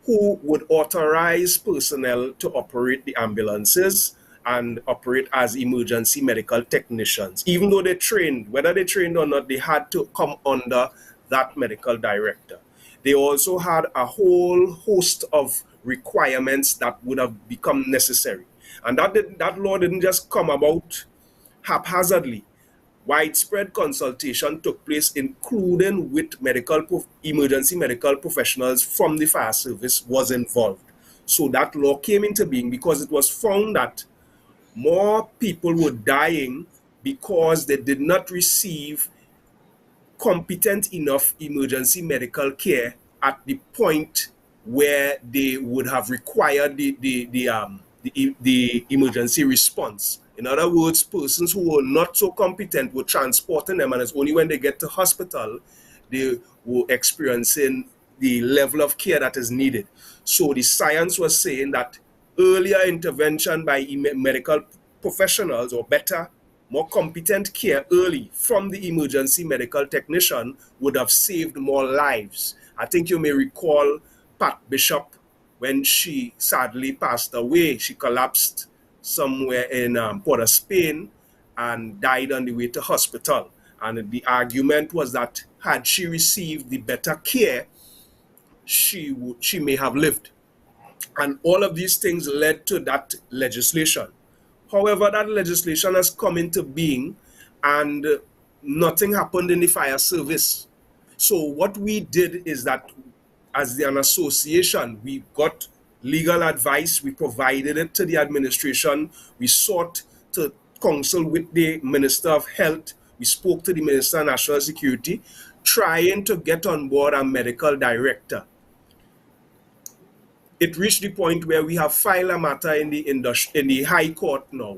who would authorize personnel to operate the ambulances and operate as emergency medical technicians. Even though they trained, whether they trained or not, they had to come under that medical director. They also had a whole host of requirements that would have become necessary. And that law didn't just come about haphazardly. Widespread consultation took place, including with emergency medical professionals from the fire service was involved. So that law came into being because it was found that more people were dying because they did not receive competent enough emergency medical care at the point where they would have required the emergency response. In other words, persons who were not so competent were transporting them, and it's only when they get to hospital they were experiencing the level of care that is needed. So the science was saying that earlier intervention by medical professionals, or better, more competent care early from the emergency medical technician, would have saved more lives. I think you may recall Pat Bishop, when she sadly passed away. She collapsed somewhere in Port of Spain and died on the way to hospital. And the argument was that had she received the better care, she may have lived. And all of these things led to that legislation. However, that legislation has come into being and nothing happened in the fire service. So what we did is that as an association, we got legal advice, we provided it to the administration, we sought to counsel with the Minister of Health, we spoke to the Minister of National Security, trying to get on board a medical director. It reached the point where we have filed a matter in the High Court now,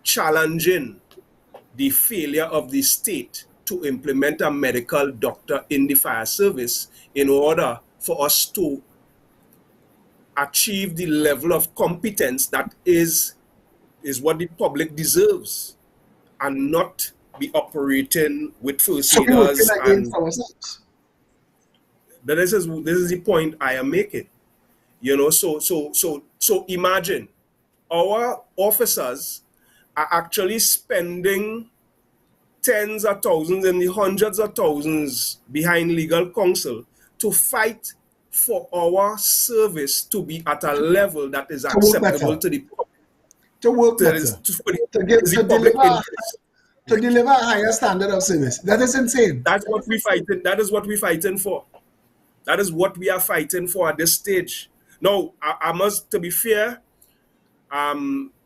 challenging the failure of the state to implement a medical doctor in the fire service in order for us to achieve the level of competence that is what the public deserves, and not be operating with first aiders. And this is the point I am making. You know, so imagine our officers are actually spending tens of thousands and the hundreds of thousands behind legal counsel to fight for our service to be at a level that is acceptable to the public. To work better. To deliver a higher standard of service. That is insane. That's what we fighting. That is what we're fighting for. That is what we are fighting for at this stage. Now, I must, to be fair,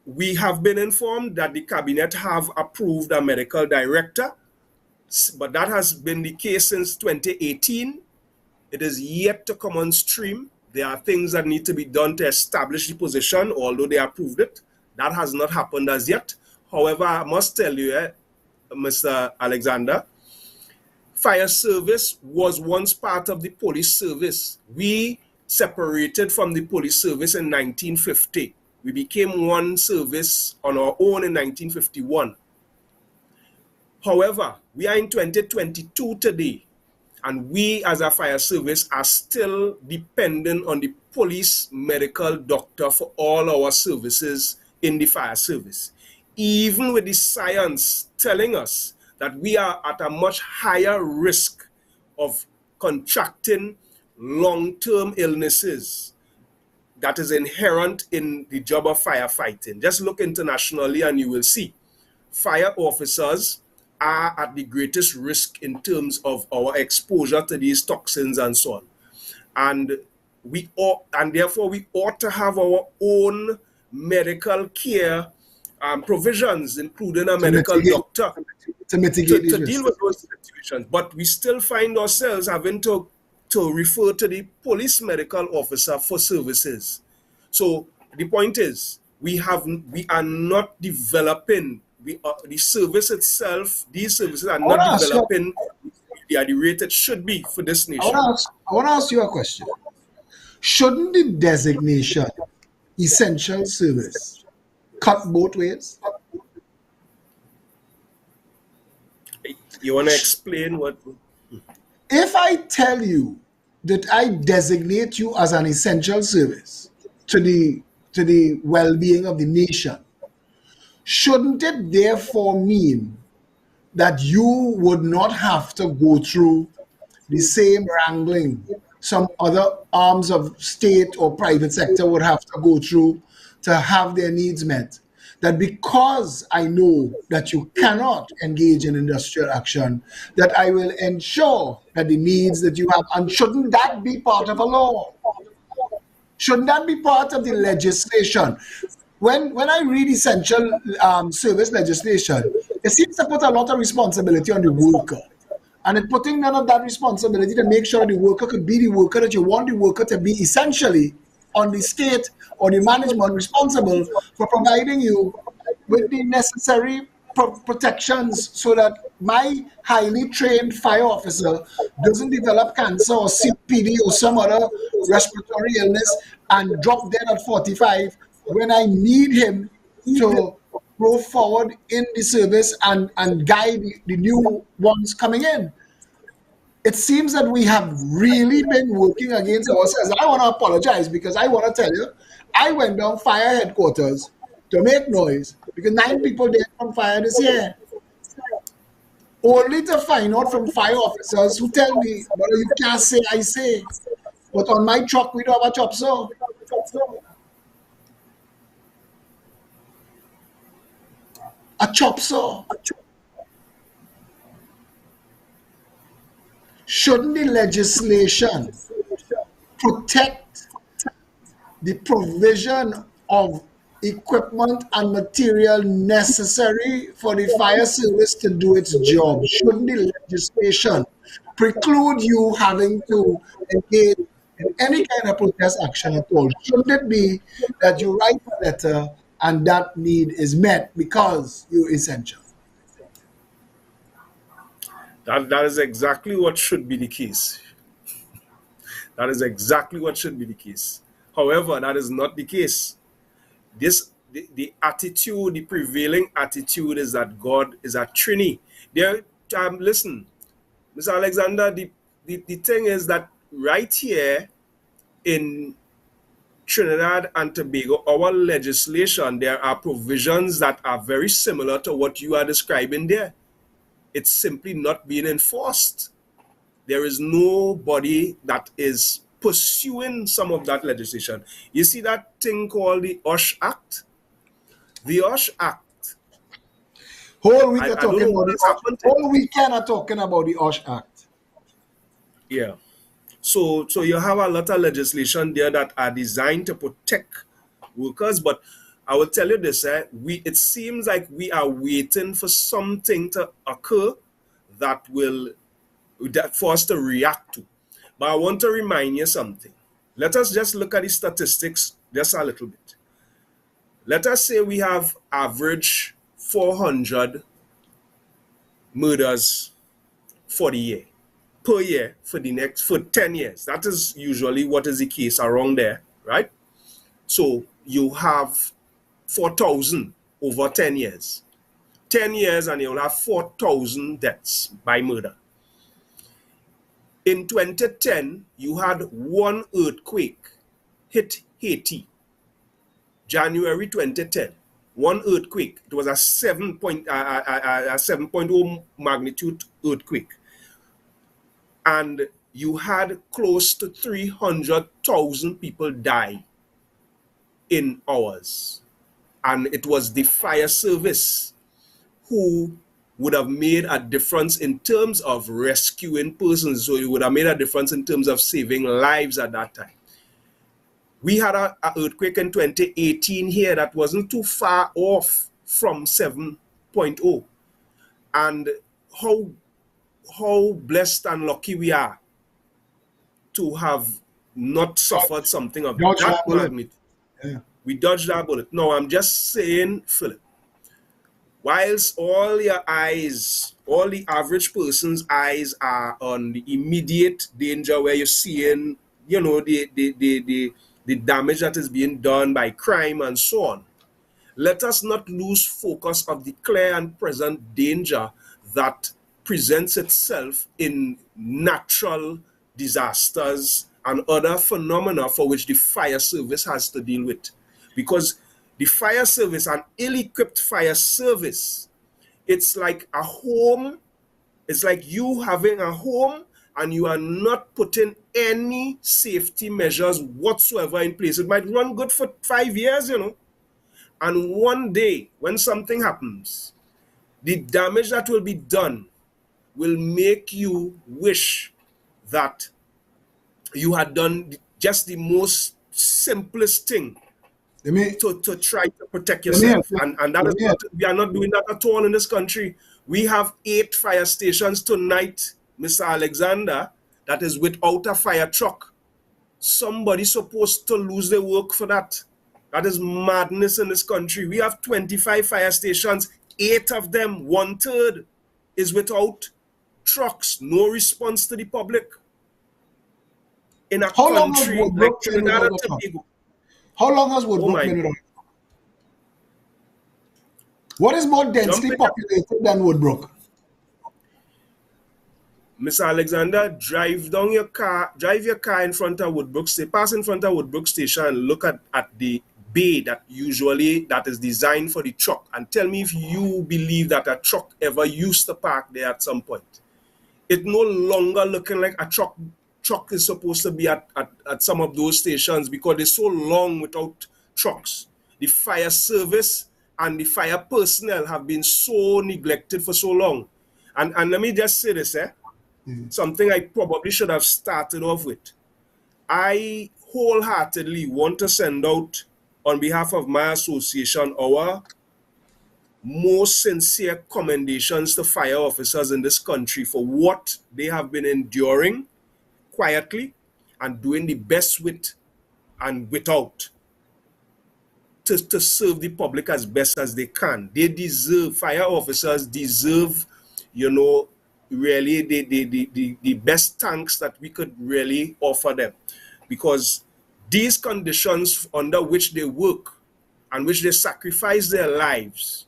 we have been informed that the cabinet have approved a medical director, but that has been the case since 2018. It is yet to come on stream. There are things that need to be done to establish the position, although they approved it. That has not happened as yet. However, I must tell you, Mr. Alexander, fire service was once part of the police service. We separated from the police service in 1950. We became one service on our own in 1951. However, we are in 2022 today, and we as a fire service are still dependent on the police medical doctor for all our services in the fire service. Even with the science telling us that we are at a much higher risk of contracting long-term illnesses that is inherent in the job of firefighting. Just look internationally and you will see fire officers are at the greatest risk in terms of our exposure to these toxins and so on. And therefore we ought to have our own medical care provisions, including a medical doctor to deal with those situations. But we still find ourselves having to refer to the police medical officer for services. So the point is, we are not developing the service itself. These services are not developing at the rate it should be for this nation. I want to ask you a question. Shouldn't the designation essential service cut both ways? You want to explain what? If I tell you that I designate you as an essential service to the well-being of the nation, shouldn't it therefore mean that you would not have to go through the same wrangling some other arms of state or private sector would have to go through to have their needs met? That because I know that you cannot engage in industrial action, that I will ensure that the needs that you have, and shouldn't that be part of a law? Shouldn't that be part of the legislation? When I read essential service legislation, it seems to put a lot of responsibility on the worker. And it putting none of that responsibility to make sure the worker could be the worker that you want the worker to be, essentially on the state or the management responsible for providing you with the necessary protections so that my highly trained fire officer doesn't develop cancer or CPD or some other respiratory illness and drop dead at 45 when I need him to go forward in the service and guide the new ones coming in. It seems that we have really been working against ourselves. And I want to apologize because I want to tell you, I went down fire headquarters to make noise because 9 people died from fire this year. Only to find out from fire officers who tell me, brother, you can't say I say. But on my truck, we don't have a chop saw. A chop saw. Shouldn't the legislation protect the provision of equipment and material necessary for the fire service to do its job? Shouldn't the legislation preclude you having to engage in any kind of protest action at all? Shouldn't it be that you write a letter and that need is met because you're essential? That is exactly what should be the case. That is exactly what should be the case. However, that is not the case. The attitude, the prevailing attitude is that God is a Trinity. Listen, Mr. Alexander, the thing is that right here in Trinidad and Tobago, our legislation, there are provisions that are very similar to what you are describing there. It's simply not being enforced. There is nobody that is pursuing some of that legislation. You see that thing called the OSH Act? The OSH Act. Whole week are talking about the whole weekend are talking about the OSH Act. Yeah. So you have a lot of legislation there that are designed to protect workers, but I will tell you this, it seems like we are waiting for something to occur that for us to react to. But I want to remind you something. Let us just look at the statistics just a little bit. Let us say we have average 400 murders for the year, per year for 10 years. That is usually what is the case around there, right? So you have 4,000 over 10 years. 10 years and you'll have 4,000 deaths by murder. In 2010, you had one earthquake hit Haiti. January 2010, one earthquake. It was a 7.0 magnitude earthquake. And you had close to 300,000 people die in hours. And it was the fire service who would have made a difference in terms of rescuing persons. So it would have made a difference in terms of saving lives at that time. We had an earthquake in 2018 here that wasn't too far off from 7.0. And how blessed and lucky we are to have not suffered something of that magnitude. Yeah. We dodged that bullet. No, I'm just saying, Phillip, whilst all your eyes, all the average person's eyes are on the immediate danger where you're seeing, the damage that is being done by crime and so on, let us not lose focus of the clear and present danger that presents itself in natural disasters and other phenomena for which the fire service has to deal with. Because the fire service, an ill-equipped fire service, it's like a home. It's like you having a home and you are not putting any safety measures whatsoever in place. It might run good for 5 years, and one day when something happens, the damage that will be done will make you wish that you had done just the most simplest thing to try to protect yourself. And that is not, we are not doing that at all in this country. We have 8 fire stations tonight, Mr. Alexander, that is without a fire truck. Somebody's supposed to lose their work for that. That is madness in this country. We have 25 fire stations, 8 of them, 1/3, is without trucks, no response to the public. In a country like Trinidad and Tobago. How long has Woodbrook been around? What is more densely populated than Woodbrook? Mr. Alexander, drive your car in front of Woodbrook, pass in front of Woodbrook Station and look at the bay that is designed for the truck, and tell me if you believe that a truck ever used to park there at some point. It's no longer looking like a truck is supposed to be at some of those stations because they're so long without trucks. The fire service and the fire personnel have been so neglected for so long. And let me just say this, something I probably should have started off with. I wholeheartedly want to send out, on behalf of my association, our most sincere commendations to fire officers in this country for what they have been enduring quietly and doing the best with and without to serve the public as best as they can. They deserve, fire officers deserve, really the best thanks that we could really offer them, because these conditions under which they work and which they sacrifice their lives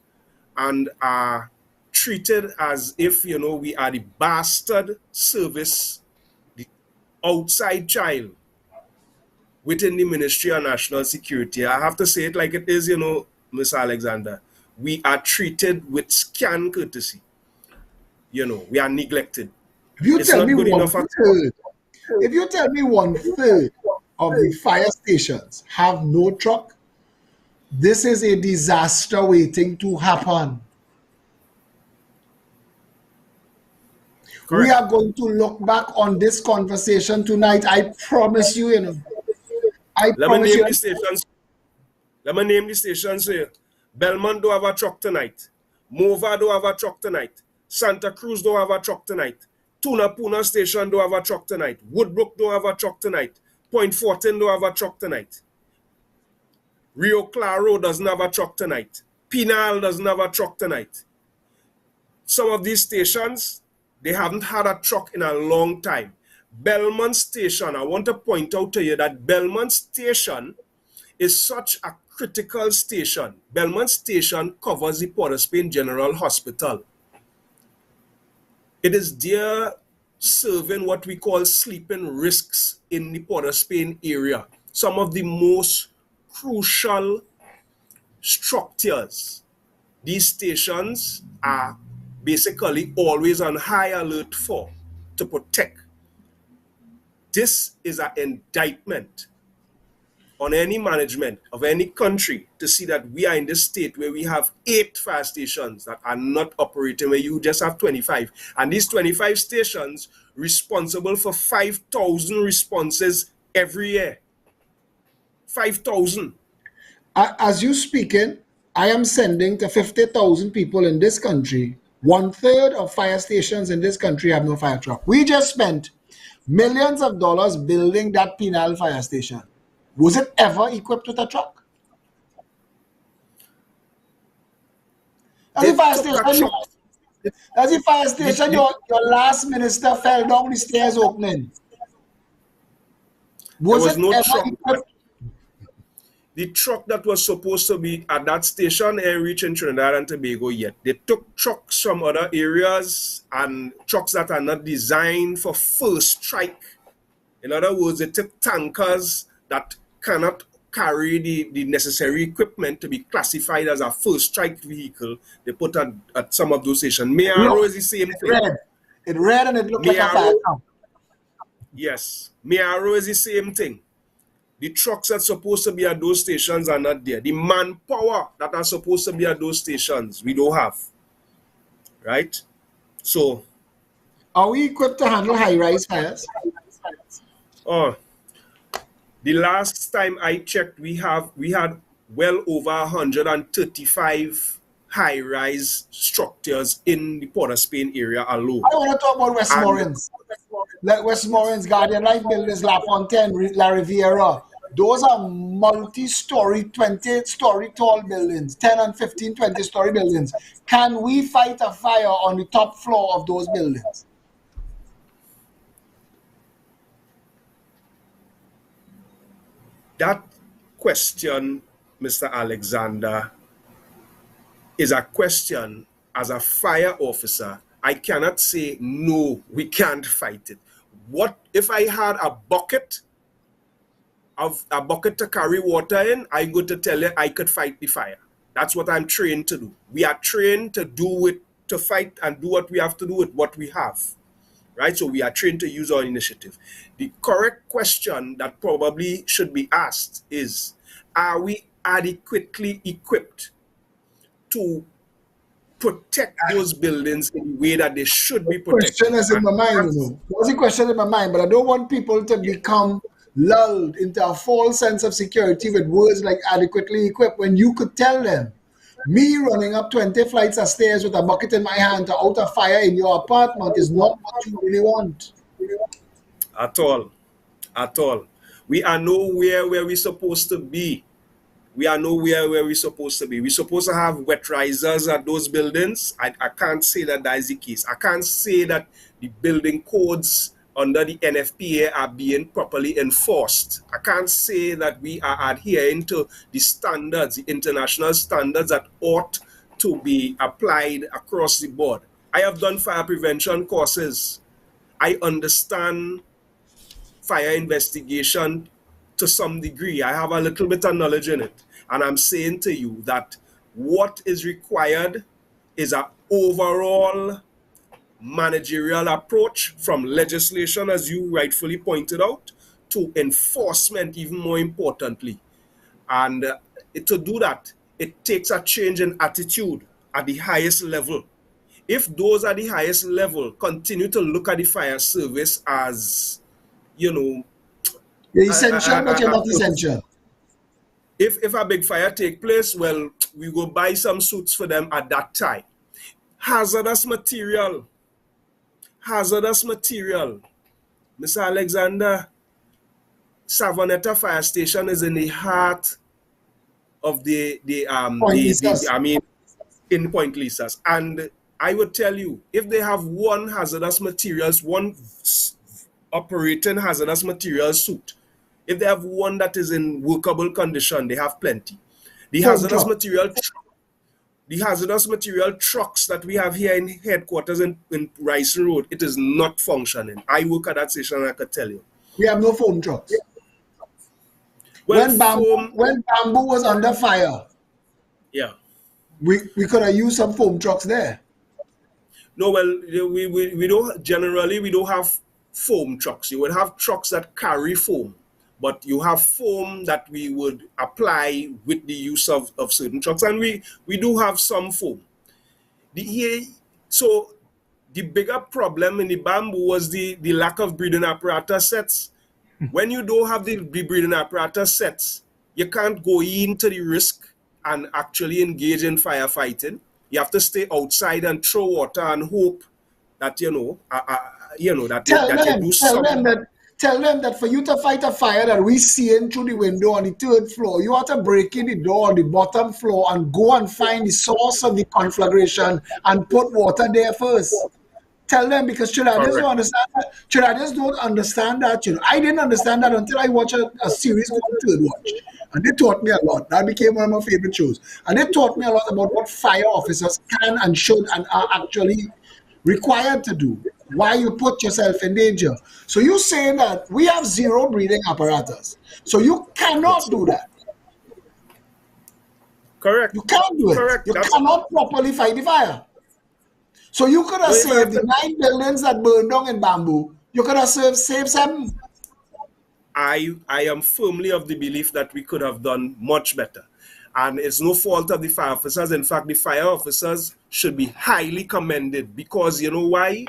and are treated as if, we are the bastard service, the outside child within the Ministry of National Security. I have to say it like it is, Mr. Alexander. We are treated with scant courtesy. We are neglected. If you tell me 1/3, if you tell me 1/3 of the fire stations have no truck, this is a disaster waiting to happen. Correct. We are going to look back on this conversation tonight. I promise you, Let me name the stations here. Belmont don't have a truck tonight. Mova don't have a truck tonight. Santa Cruz don't have a truck tonight. Tunapuna Station don't have a truck tonight. Woodbrook don't have a truck tonight. Point Fortin don't have a truck tonight. Rio Claro doesn't have a truck tonight. Pinal doesn't have a truck tonight. Some of these stations, they haven't had a truck in a long time. Belmont Station, I want to point out to you that Belmont Station is such a critical station. Belmont Station covers the Port of Spain General Hospital. It is there serving what we call sleeping risks in the Port of Spain area. Some of the most crucial structures. These stations are basically always on high alert for, to protect. This is an indictment on any management of any country to see that we are in this state where we have 8 fire stations that are not operating, where you just have 25. And these 25 stations responsible for 5,000 responses every year. 5,000. As you speaking, I am sending to 50,000 people in this country. 1/3 of fire stations in this country have no fire truck. We just spent millions of dollars building that Pinal fire station. Was it ever equipped with a truck? As a fire station, your last minister fell down the stairs opening. Was it no ever truck. equipped? the truck that was supposed to be at that station ain't reaching Trinidad and Tobago yet. They took trucks from other areas and trucks that are not designed for first strike. In other words, they took tankers that cannot carry the necessary equipment to be classified as a first strike vehicle. They put at some of those stations. Mayaro is the same thing. It red and it looked like a fire truck. Yes. Mayaro is the same thing. The trucks that are supposed to be at those stations are not there. The manpower that are supposed to be at those stations, we don't have. Right? So. Are we equipped to handle high-rise fires? Oh. The last time I checked, we had well over 135 high-rise structures in the Port of Spain area alone. I want to talk about Westmoreland. Like Westmoreland's Guardian Life Buildings, La Fontaine, La Riviera. Those are multi-story, 20-story tall buildings, 10 and 15, 20-story buildings. Can we fight a fire on the top floor of those buildings? That question, Mr. Alexander, is a question as a fire officer. I cannot say, no, we can't fight it. What if I had a bucket to carry water in? I'm going to tell you I could fight the fire. That's what I'm trained to do. We are trained to do it, to fight and do what we have to do with what we have. Right? So we are trained to use our initiative. The correct question that probably should be asked is, are we adequately equipped to protect those buildings in the way that they should be protected? Question is in my mind, you know. There's a question in my mind, but I don't want people to become lulled into a false sense of security with words like adequately equipped when you could tell them, me running up 20 flights of stairs with a bucket in my hand to out a fire in your apartment is not what you really want. At all. At all. We are nowhere where we're supposed to be. We are nowhere where we're supposed to be. We're supposed to have wet risers at those buildings. I can't say that is the case. I can't say that the building codes under the NFPA are being properly enforced. I can't say that we are adhering to the standards, the international standards that ought to be applied across the board. I have done fire prevention courses. I understand fire investigation to some degree. I have a little bit of knowledge in it. And I'm saying to you that what is required is an overall managerial approach from legislation, as you rightfully pointed out, to enforcement, even more importantly. And to do that, it takes a change in attitude at the highest level. If those at the highest level continue to look at the fire service as, you know, you're essential, but you're not essential. If a big fire take place, well, we go buy some suits for them at that time. Hazardous material. Mr. Alexander, Savonetta Fire Station is in the heart of in Point Lisas. And I would tell you, if they have one hazardous materials, one operating hazardous materials suit, if they have one that is in workable condition, they have plenty. The hazardous material trucks that we have here in headquarters in Rice Road, it is not functioning. I work at that station and I can tell you. We have no foam trucks. Well, when bamboo was under fire, yeah, we could have used some foam trucks there. No, well, we don't have foam trucks. You would have trucks that carry foam. But you have foam that we would apply with the use of certain trucks. And we do have some foam. So the bigger problem in the bamboo was the lack of breathing apparatus sets. When you don't have the breathing apparatus sets, you can't go into the risk and actually engage in firefighting. You have to stay outside and throw water and hope that, you do something. Tell them that for you to fight a fire that we see in through the window on the 3rd floor, you have to break in the door on the bottom floor and go and find the source of the conflagration and put water there first. Tell them, because Trinidadians don't understand that. Trinidadians don't understand that. I didn't understand that until I watched a series called Third Watch. And they taught me a lot. That became one of my favorite shows. And they taught me a lot about what fire officers can and should and are actually required to do. Why you put yourself in danger. So you're saying that we have zero breathing apparatus. So you cannot do that. Correct. You can't do it. Correct. You cannot properly fight the fire. So you could have saved the 9 buildings that burned down in Bamboo. You could have saved 7. I am firmly of the belief that we could have done much better. And it's no fault of the fire officers. In fact, the fire officers should be highly commended, because you know why?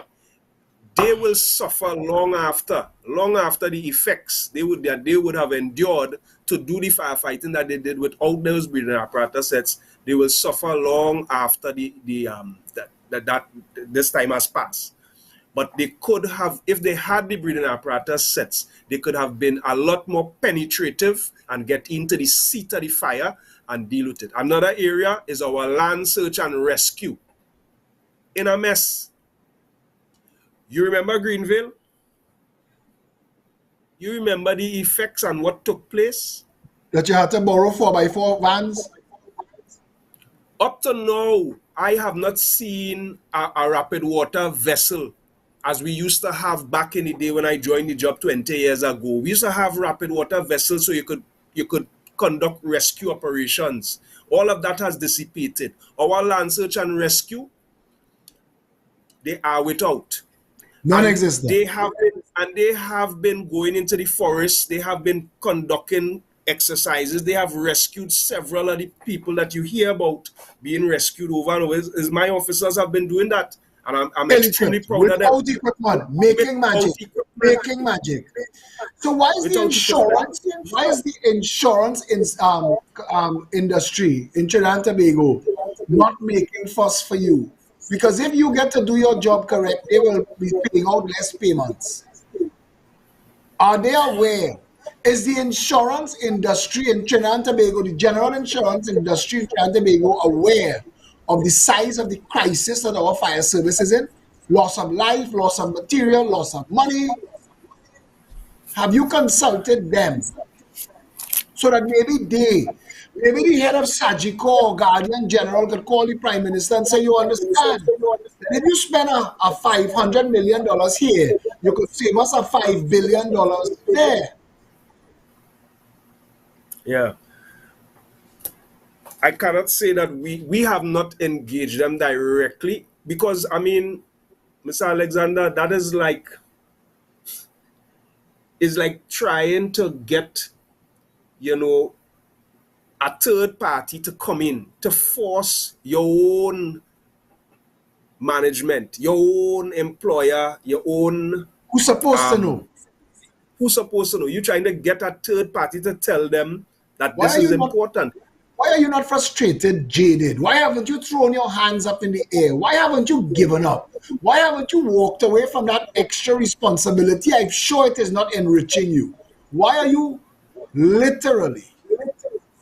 They will suffer long after the effects they would have endured to do the firefighting that they did without those breathing apparatus sets. They will suffer long after that this time has passed. But they could have, if they had the breathing apparatus sets, they could have been a lot more penetrative and get into the seat of the fire and deal with it. Another area is our land search and rescue. In a mess. You remember Greenville? You remember the effects and what took place? That you had to borrow 4x4 vans? Up to now, I have not seen a rapid water vessel as we used to have back in the day when I joined the job 20 years ago. We used to have rapid water vessels so you could conduct rescue operations. All of that has dissipated. Our land search and rescue, they are without. Non-existent. They have been going into the forest. They have been conducting exercises. They have rescued several of the people that you hear about being rescued over and over. My officers have been doing that. And I'm extremely proud of them. Without equipment, making magic. So why is the insurance industry in Trinidad and Tobago not making fuss for you? Because if you get to do your job correct, they will be paying out less payments. Are they aware? Is the insurance industry in Trinidad and Tobago, the general insurance industry in Trinidad and Tobago, aware of the size of the crisis that our fire service is in? Loss of life, loss of material, loss of money. Have you consulted them? So that maybe the head of Sajiko or Guardian General could call the Prime Minister and say, you understand, if you spend a $500 million here, you could save us a $5 billion there. Yeah. I cannot say that we have not engaged them directly, because, I mean, Mr. Alexander, that is like trying to get, a third party to come in to force your own management, your own employer, your own... Who's supposed to know? Who's supposed to know? You're trying to get a third party to tell them that this is important. Why are you not frustrated, jaded? Why haven't you thrown your hands up in the air? Why haven't you given up? Why haven't you walked away from that extra responsibility? I'm sure it is not enriching you. Why are you literally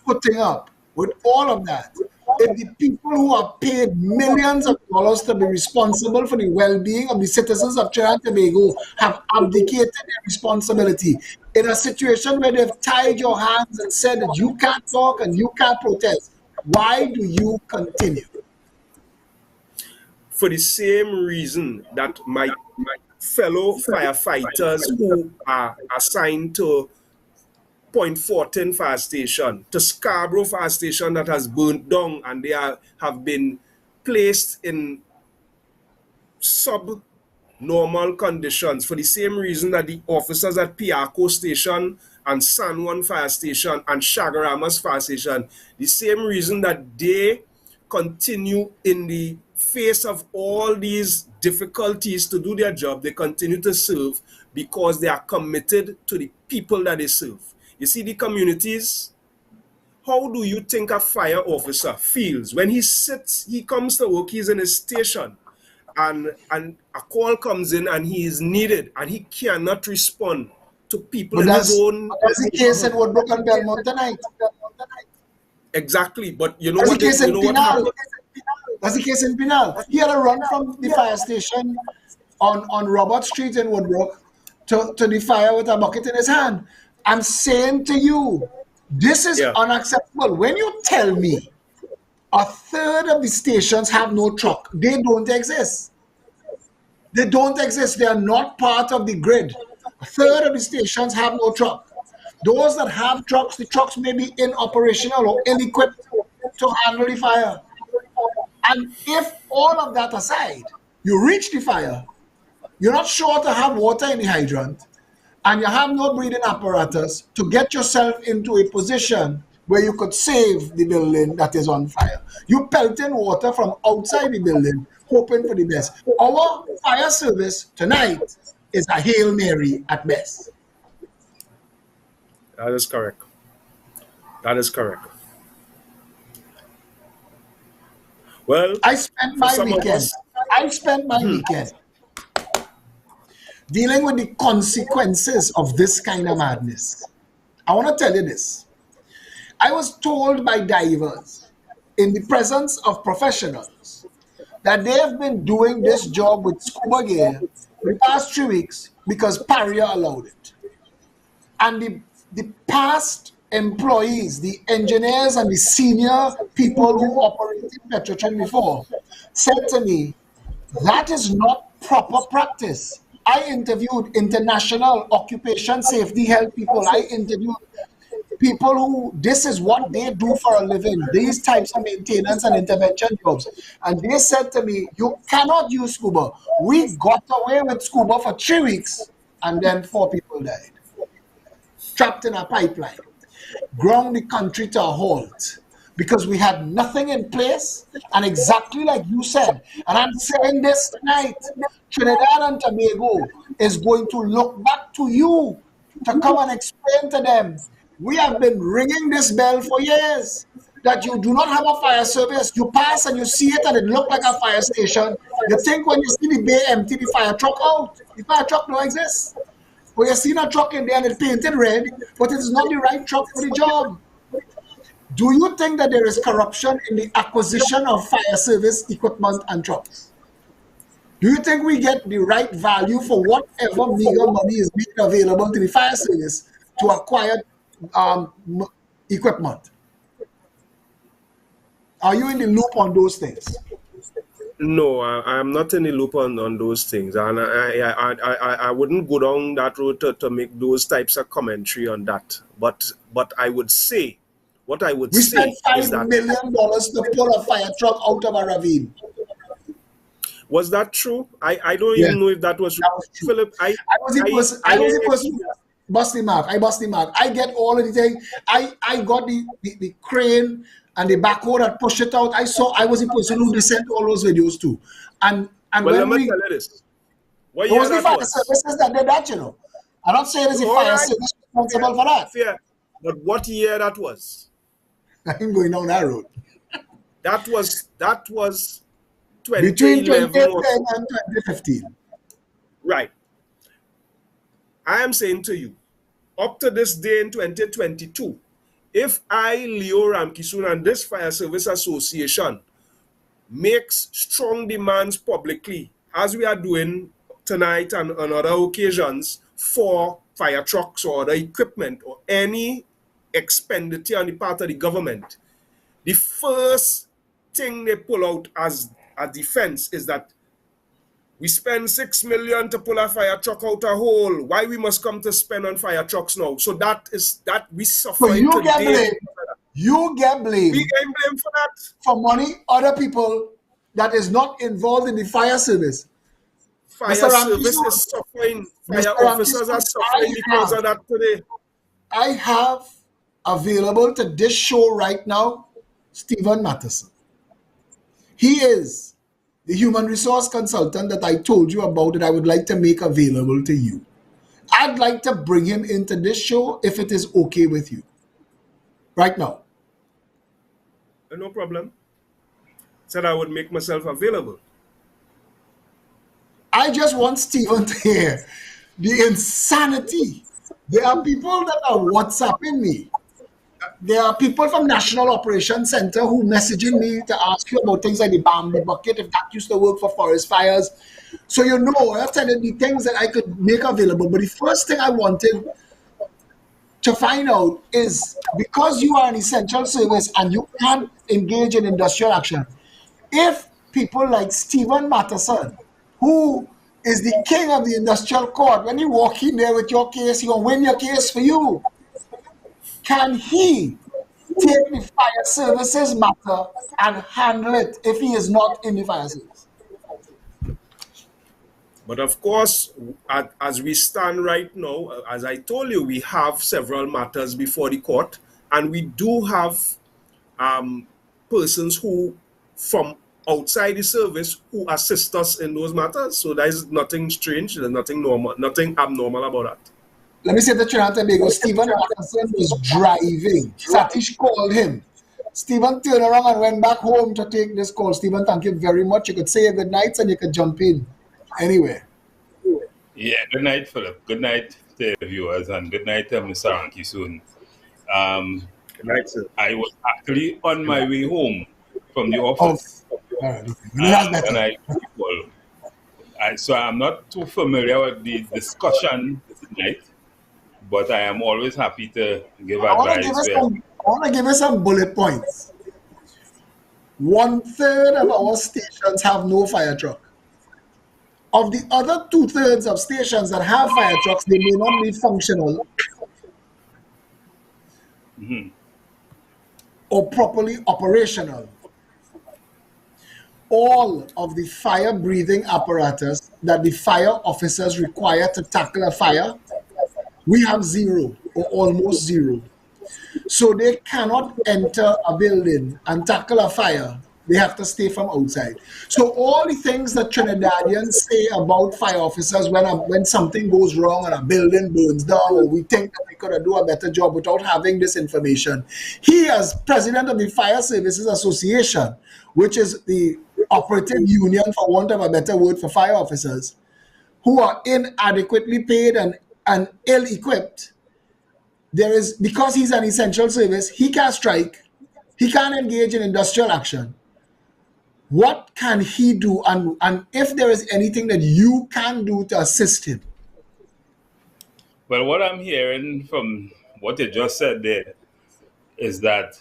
putting up with all of that? If the people who are paid millions of dollars to be responsible for the well-being of the citizens of Trinidad and Tobago have abdicated their responsibility in a situation where they've tied your hands and said that you can't talk and you can't protest, why do you continue? For the same reason that my fellow firefighters who are assigned to Point 14 fire station, to Scarborough fire station that has burnt down, and they have been placed in subnormal conditions, for the same reason that the officers at Piarco station and San Juan fire station and Chaguaramas fire station, the same reason that they continue in the face of all these difficulties to do their job, they continue to serve because they are committed to the people that they serve. You see, the communities, how do you think a fire officer feels when he comes to work, he's in his station, and a call comes in and he is needed and he cannot respond to people in his own... That's the case in Woodbrook and Belmont tonight. Exactly, but you know what happened? That's the case in Pinal. He had a run from the fire station on Robert Street in Woodbrook to the fire with a bucket in his hand. I'm saying to you, This is Yeah. unacceptable. When you tell me a third of the stations have no truck, they don't exist. They don't exist. They are not part of the grid. A third of the stations have no truck. Those that have trucks, the trucks may be inoperational or ill-equipped to handle the fire. And if all of that aside, you reach the fire, you're not sure to have water in the hydrant, and you have no breathing apparatus to get yourself into a position where you could save the building that is on fire. You pelting water from outside the building, hoping for the best. Our fire service tonight is a Hail Mary at best. That is correct. That is correct. Well, I spent for my some of weekend. us, I spent my weekend dealing with the consequences of this kind of madness. I want to tell you this. I was told by divers in the presence of professionals that they have been doing this job with scuba gear for the past 3 weeks because Paria allowed it. And the past employees, the engineers and the senior people who operated Petrotron before said to me, that is not proper practice. I interviewed international occupation safety health people. I interviewed people who this is what they do for a living, these types of maintenance and intervention jobs. And they said to me, you cannot use scuba. We got away with scuba for 3 weeks and then 4 people died. Trapped in a pipeline. Ground the country to a halt because we had nothing in place, and exactly like you said, and I'm saying this tonight, Trinidad and Tobago is going to look back to you to come and explain to them, we have been ringing this bell for years, that you do not have a fire service. You pass and you see it and it looks like a fire station. You think when you see the bay empty, the fire truck out. The fire truck don't exist. Or you see a truck in there and it's painted red, but it is not the right truck for the job. Do you think that there is corruption in the acquisition of fire service equipment and trucks? Do you think we get the right value for whatever meager money is being available to the fire service to acquire equipment? Are you in the loop on those things? no, I am not in the loop on those things, and I wouldn't go down that road to make those types of commentary on that. But I would say, what I would We say spent is $5 that million to pull a fire truck out of a ravine. was that true? I don't Yeah, even know if that was true. that was true. Philip, I was the person who bust the mark. I bust the mark. I get all of the things. I got the crane and the backhoe that pushed it out. I was the person who sent all those videos too. And well, when let me we tell you this. What it year was the that fire was? services that did that, you know. I'm not saying it's the All fire right, service responsible for that. fair. But what year that was? I'm going down that road. That was Between 2011 or 2010 and 2015. right. I am saying to you, up to this day in 2022, if I, Leo Ramkisoon, and this Fire Service Association makes strong demands publicly, as we are doing tonight and on other occasions, for fire trucks or other equipment or any expenditure on the part of the government, the first thing they pull out as a defense is that we spend $6 million to pull a fire truck out a hole. Why we must come to spend on fire trucks now? So that we So suffer you get today. blamed. You get We blamed get blamed for that. for money other people that is not involved in the fire service. Fire Mr. service Ramkisoon, is suffering. Fire Mr. officers are Ramkisoon, suffering because of that today. I have available to this show right now Stephen Matheson. He is the human resource consultant that I told you about that I would like to make available to you. I'd like to bring him into this show if it is okay with you. Right now. No problem. Said I would make myself available. I just want Stephen to hear the insanity. There are people that are WhatsApping me. There are people from National Operations Center who messaging me to ask you about things like the Bambi bucket, if that used to work for forest fires. So you know, I'm telling the things that I could make available. But the first thing I wanted to find out is, because you are an essential service and you can't engage in industrial action, if people like Stephen Matteson, who is the king of the industrial court, when you walk in there with your case, he's going to win your case for you. Can he take the fire services matter and handle it if he is not in the fire service? But of course, as we stand right now, as I told you, we have several matters before the court, and we do have persons who, from outside the service, who assist us in those matters. So there is nothing strange, there's nothing normal, nothing abnormal about that. Let me say to Trinidad and Tobago, Stephen Matteson was driving. Satish called him. Stephen turned around and went back home to take this call. Stephen, thank you very much. You could say good night and you could jump in anywhere. Yeah, good night, Philip. Good night to the viewers, and good night to Mr. Ranky soon. Good night, sir. I was actually on my way home from the office. All right, okay. So I'm not too familiar with the discussion tonight, but I am always happy to give advice. I want to give you some bullet points. 1/3 of our stations have no fire truck. Of the other 2/3 of stations that have fire trucks, they may not be functional or properly operational. All of the fire breathing apparatus that the fire officers require to tackle a fire, we have zero or almost zero. So they cannot enter a building and tackle a fire. They have to stay from outside. So all the things that Trinidadians say about fire officers when something goes wrong and a building burns down, or we think that we could do a better job without having this information. He, as president of the Fire Services Association, which is the operative union, for want of a better word, for fire officers, who are inadequately paid and ill-equipped, because he's an essential service, he can't strike, he can't engage in industrial action. What can he do, and if there is anything that you can do to assist him? Well, what I'm hearing from what you just said there is that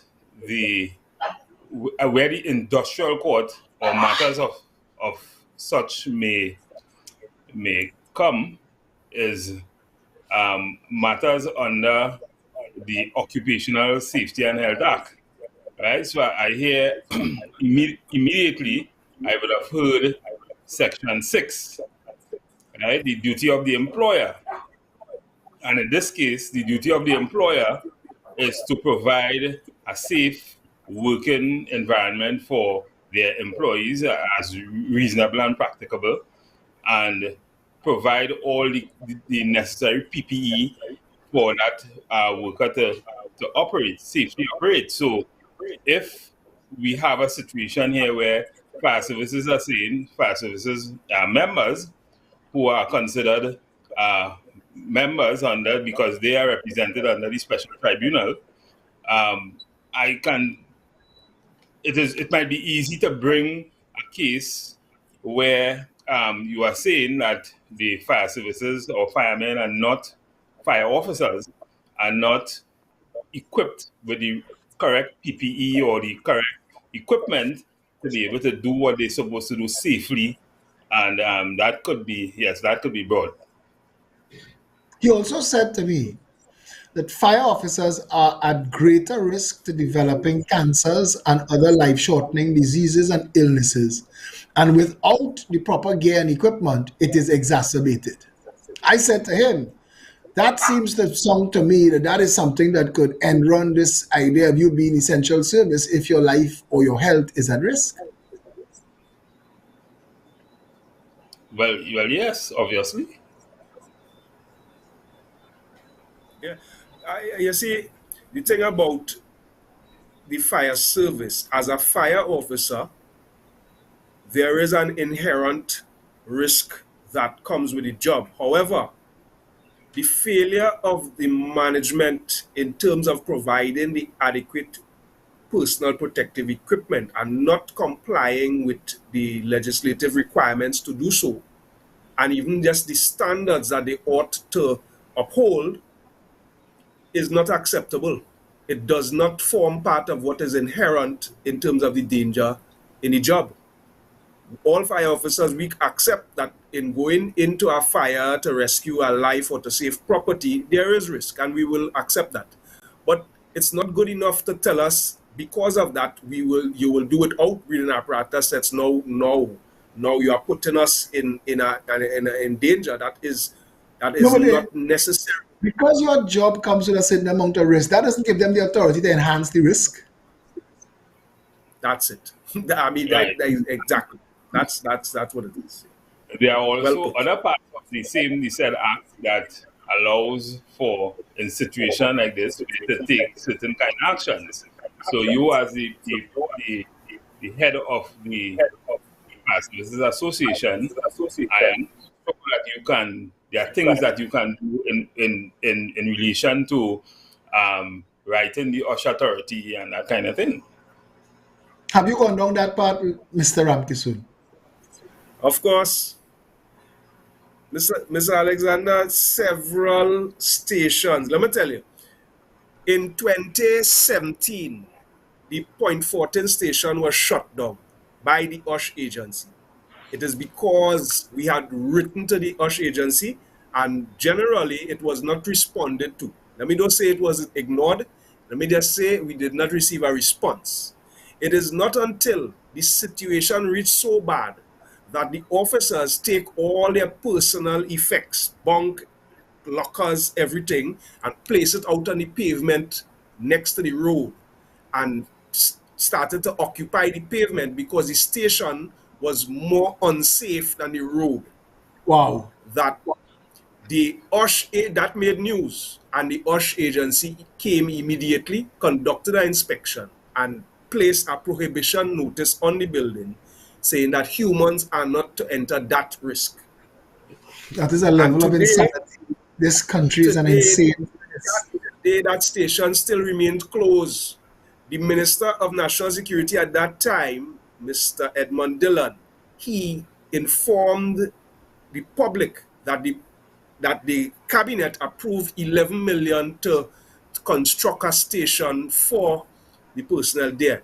where the industrial court or matters of such may come is matters under the Occupational Safety and Health Act. Right, so I hear immediately I would have heard Section 6, right, the duty of the employer. And in this case, the duty of the employer is to provide a safe working environment for their employees as reasonable and practicable, and provide all the necessary PPE for that worker to safely operate. So if we have a situation here where fire services are saying fire services members who are considered members because they are represented under the special tribunal, it might be easy to bring a case where you are saying that the fire services or firemen are not fire officers, are not equipped with the correct PPE or the correct equipment to be able to do what they're supposed to do safely, and that could be brought. He also said to me that fire officers are at greater risk to developing cancers and other life-shortening diseases and illnesses, and without the proper gear and equipment, it is exacerbated. I said to him, that seems to sound to me that is something that could end run this idea of you being essential service if your life or your health is at risk. Well, yes, obviously. Yeah, you see, the thing about the fire service, as a fire officer, there is an inherent risk that comes with the job. However, the failure of the management in terms of providing the adequate personal protective equipment and not complying with the legislative requirements to do so, and even just the standards that they ought to uphold, is not acceptable. It does not form part of what is inherent in terms of the danger in the job. All fire officers, we accept that in going into a fire to rescue a life or to save property, there is risk, and we will accept that. But it's not good enough to tell us because of that you will do it without breathing apparatus. That's no. You are putting us in danger. That is No, but not necessary. because your job comes with a certain amount of risk, that doesn't give them the authority to enhance the risk. That's it. I mean, Right. that is exactly. That's what it is. There are also Well put. other parts of the same said act that allows for, in situation like this, to take certain kind of actions. So you, as the head of the Services Association, I am sure that there are things that you can do in relation to writing the OSH authority and that kind of thing. Have you gone down that path, Mr. Ramkisoon? Of course, Mr. Alexander, several stations. Let me tell you, in 2017, the Point 14 station was shut down by the OSH agency. It is because we had written to the OSH agency and generally it was not responded to. Let me don't say it was ignored. Let me just say we did not receive a response. It is not until the situation reached so bad that the officers take all their personal effects, bunk, lockers, everything, and place it out on the pavement next to the road and started to occupy the pavement because the station was more unsafe than the road. Wow. That the OSH, that made news, and the OSH agency came immediately, conducted an inspection, and placed a prohibition notice on the building saying that humans are not to enter that risk. That is a level of insanity. This country is an insane place. Today, that station still remains closed. The Minister of National Security at that time, Mr. Edmund Dillon, he informed the public that the cabinet approved 11 million to construct a station for the personnel there.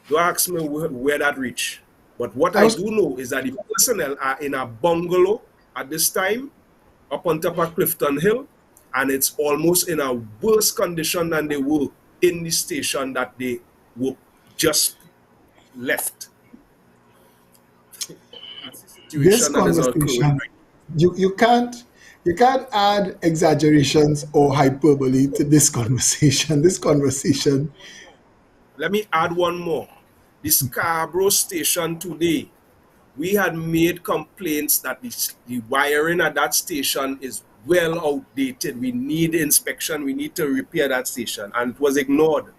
Don't ask me where that reached. But what I do know is that the personnel are in a bungalow at this time, up on top of Clifton Hill, and it's almost in a worse condition than they were in the station that they were just left. That's the situation This that is conversation, occurring. you can't add exaggerations or hyperbole to this conversation. This conversation. Let me add one more. The Scarborough station today, we had made complaints that the wiring at that station is well outdated. We need inspection. We need to repair that station. And it was ignored.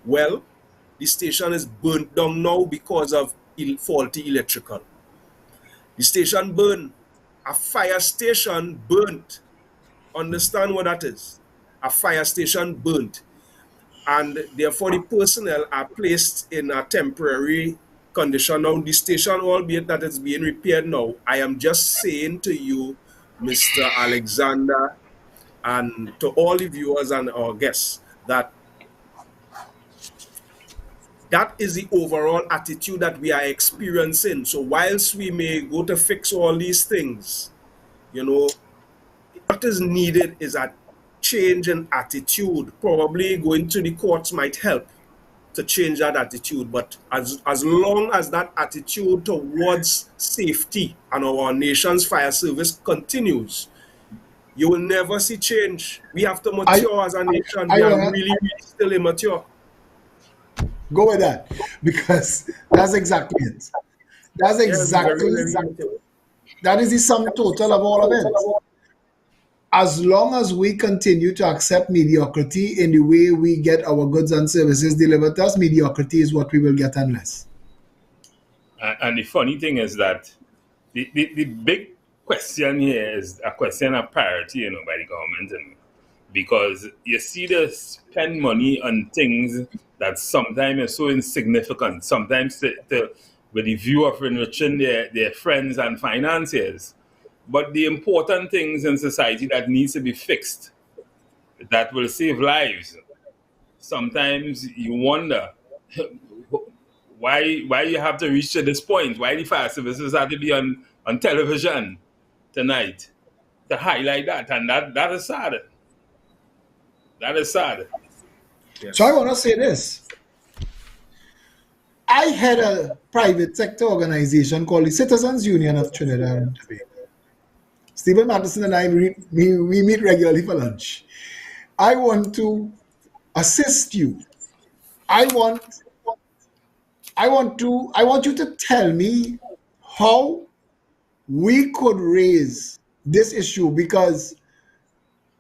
Well, the station is burnt down now because of faulty electrical. The station burned. A fire station burnt. Understand what that is? A fire station burnt. And therefore the personnel are placed in a temporary condition now. The station, albeit that it's being repaired now, I am just saying to you, Mr. Alexander, and to all the viewers and our guests, that is the overall attitude that we are experiencing. So whilst we may go to fix all these things, what is needed is a change in attitude. Probably going to the courts might help to change that attitude, but as long as that attitude towards safety and our nation's fire service continues, you will never see change. We have to mature as a nation. We are really still immature. Go with that, because that's exactly it. That's exactly that is the sum total of all of it. As long as we continue to accept mediocrity in the way we get our goods and services delivered to us, mediocrity is what we will get unless. And the funny thing is that the big question here is a question of priority, by the government, because you see they spend money on things that sometimes are so insignificant, sometimes with the view of enriching their friends and financiers. But the important things in society that needs to be fixed, that will save lives. Sometimes you wonder why you have to reach to this point. Why the fire services have to be on television tonight to highlight that, and that is sad. That is sad. So I Yes. want to say this. I had a private sector organization called the Citizens Union of Trinidad and Tobago. Stephen Matheson and I, we meet regularly for lunch. I want to assist you. I want I want you to tell me how we could raise this issue, because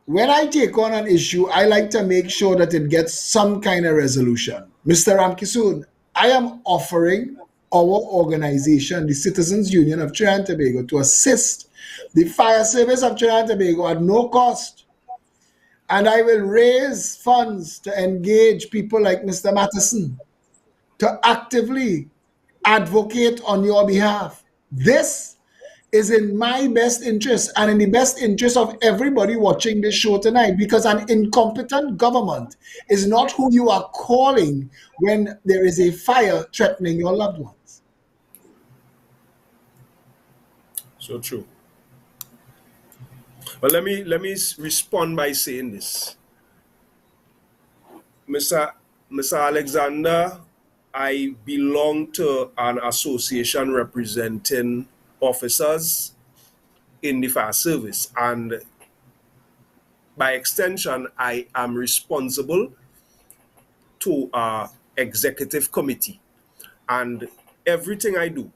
when I take on an issue, I like to make sure that it gets some kind of resolution. Mr. Ramkisoon, I am offering our organization, the Citizens Union of Trinidad and Tobago, to assist the fire service of Trinidad and Tobago at no cost. And I will raise funds to engage people like Mr. Matheson to actively advocate on your behalf. This is in my best interest and in the best interest of everybody watching this show tonight, because an incompetent government is not who you are calling when there is a fire threatening your loved ones. So true. But let me respond by saying this. Mr. Alexander, I belong to an association representing officers in the fire service, and by extension, I am responsible to our executive committee. And everything I do,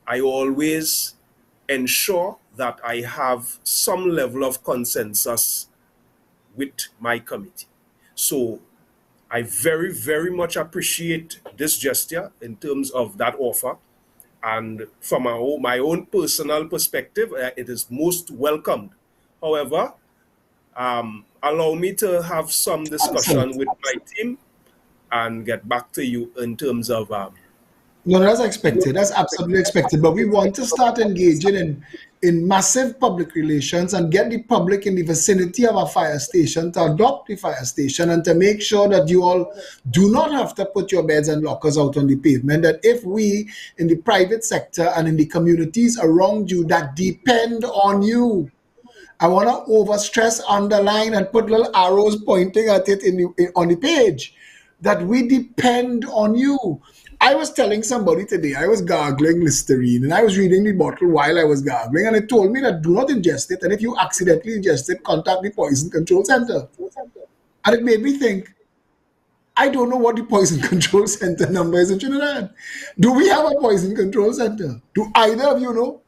I always ensure that I have some level of consensus with my committee. So I very, very much appreciate this gesture in terms of that offer. And from my own personal perspective, it is most welcomed. However, allow me to have some discussion with my team and get back to you in terms of No, that's expected. That's absolutely expected. But we want to start engaging in massive public relations and get the public in the vicinity of a fire station to adopt the fire station and to make sure that you all do not have to put your beds and lockers out on the pavement. That if we in the private sector and in the communities around you that depend on you, I want to overstress, underline, and put little arrows pointing at it on the page, that we depend on you. I was telling somebody today, I was gargling Listerine, and I was reading the bottle while I was gargling, and it told me that do not ingest it, and if you accidentally ingest it, contact the Poison Control Center. And it made me think, I don't know what the Poison Control Center number is in Trinidad. Do we have a Poison Control Center? Do either of you know?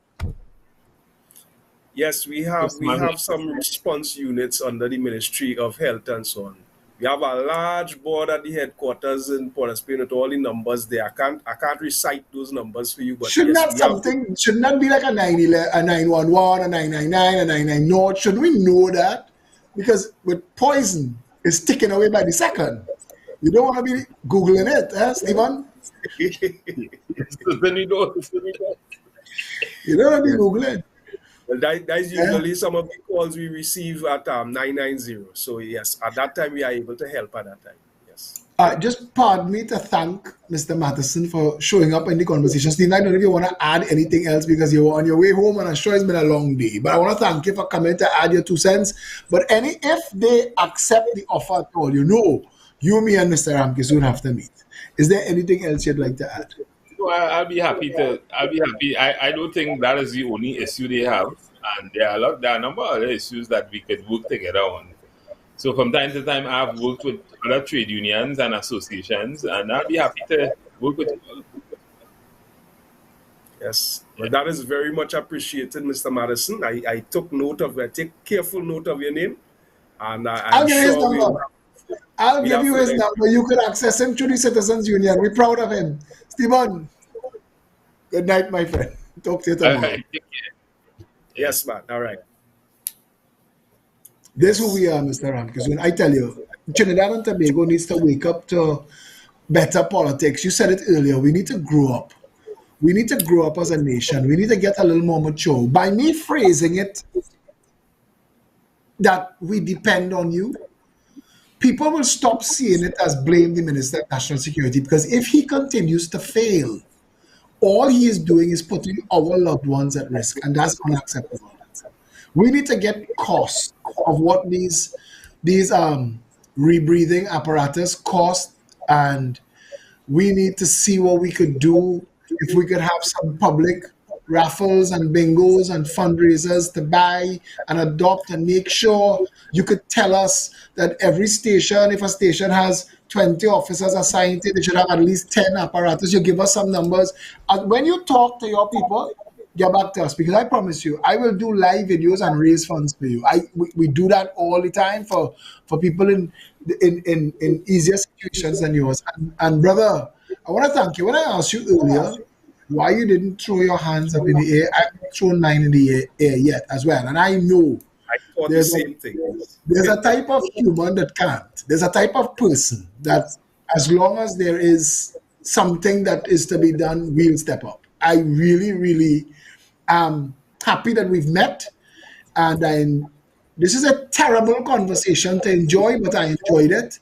yes, we have some response units under the Ministry of Health and so on. We have a large board at the headquarters in Port of Spain with all the numbers there. I can't recite those numbers for you, but Shouldn't yes, shouldn't that be like a 911, a 911, a 999, a 990? Shouldn't we know that? Because with poison, it's ticking away by the second. You don't want to be Googling it, Stephen? You don't want to be Googling. Well, that's usually some of the calls we receive at 990. So yes, at that time we are able to help at that time. Yes. Just pardon me to thank Mr. Matheson for showing up in the conversation. Stephen, I don't know if you want to add anything else because you were on your way home and I'm sure it's been a long day. But I want to thank you for coming to add your 2 cents. But if they accept the offer at all, you, me and Mr. Ramkisoon have to meet. Is there anything else you'd like to add? I'll be happy to. I'll be happy. I don't think that is the only issue they have, and there are a number of other issues that we could work together on. So from time to time, I've worked with other trade unions and associations, and I'll be happy to work with you. Yes, well, that is very much appreciated, Mr. Madison. I take careful note of your name, and I'm sure I'll give you his number. You could access him through the Citizens Union. We're proud of him. Stephen, good night, my friend. Talk to you tomorrow. Yes, man. All right. This is who we are, Mr. Ram. Because when I tell you, Trinidad and Tobago needs to wake up to better politics. You said it earlier. We need to grow up. We need to grow up as a nation. We need to get a little more mature. By me phrasing it that we depend on you, people will stop seeing it as blame the Minister of National Security, because if he continues to fail, all he is doing is putting our loved ones at risk, and that's unacceptable. We need to get cost of what these rebreathing apparatus cost, and we need to see what we could do if we could have some public raffles and bingos and fundraisers to buy and adopt and make sure you could tell us that every station, if a station has 20 officers assigned to it, they should have at least 10 apparatus. You give us some numbers. And when you talk to your people, get back to us, because I promise you, I will do live videos and raise funds for you. We do that all the time for people in easier situations than yours. And brother, I want to thank you. When I asked you earlier why you didn't throw your hands up in the air, I haven't thrown mine in the air yet as well. And I know I thought the there's a, same thing. there's a type of human that can't. There's a type of person that, as long as there is something that is to be done, we'll step up. I really, really am happy that we've met. And this is a terrible conversation to enjoy, but I enjoyed it.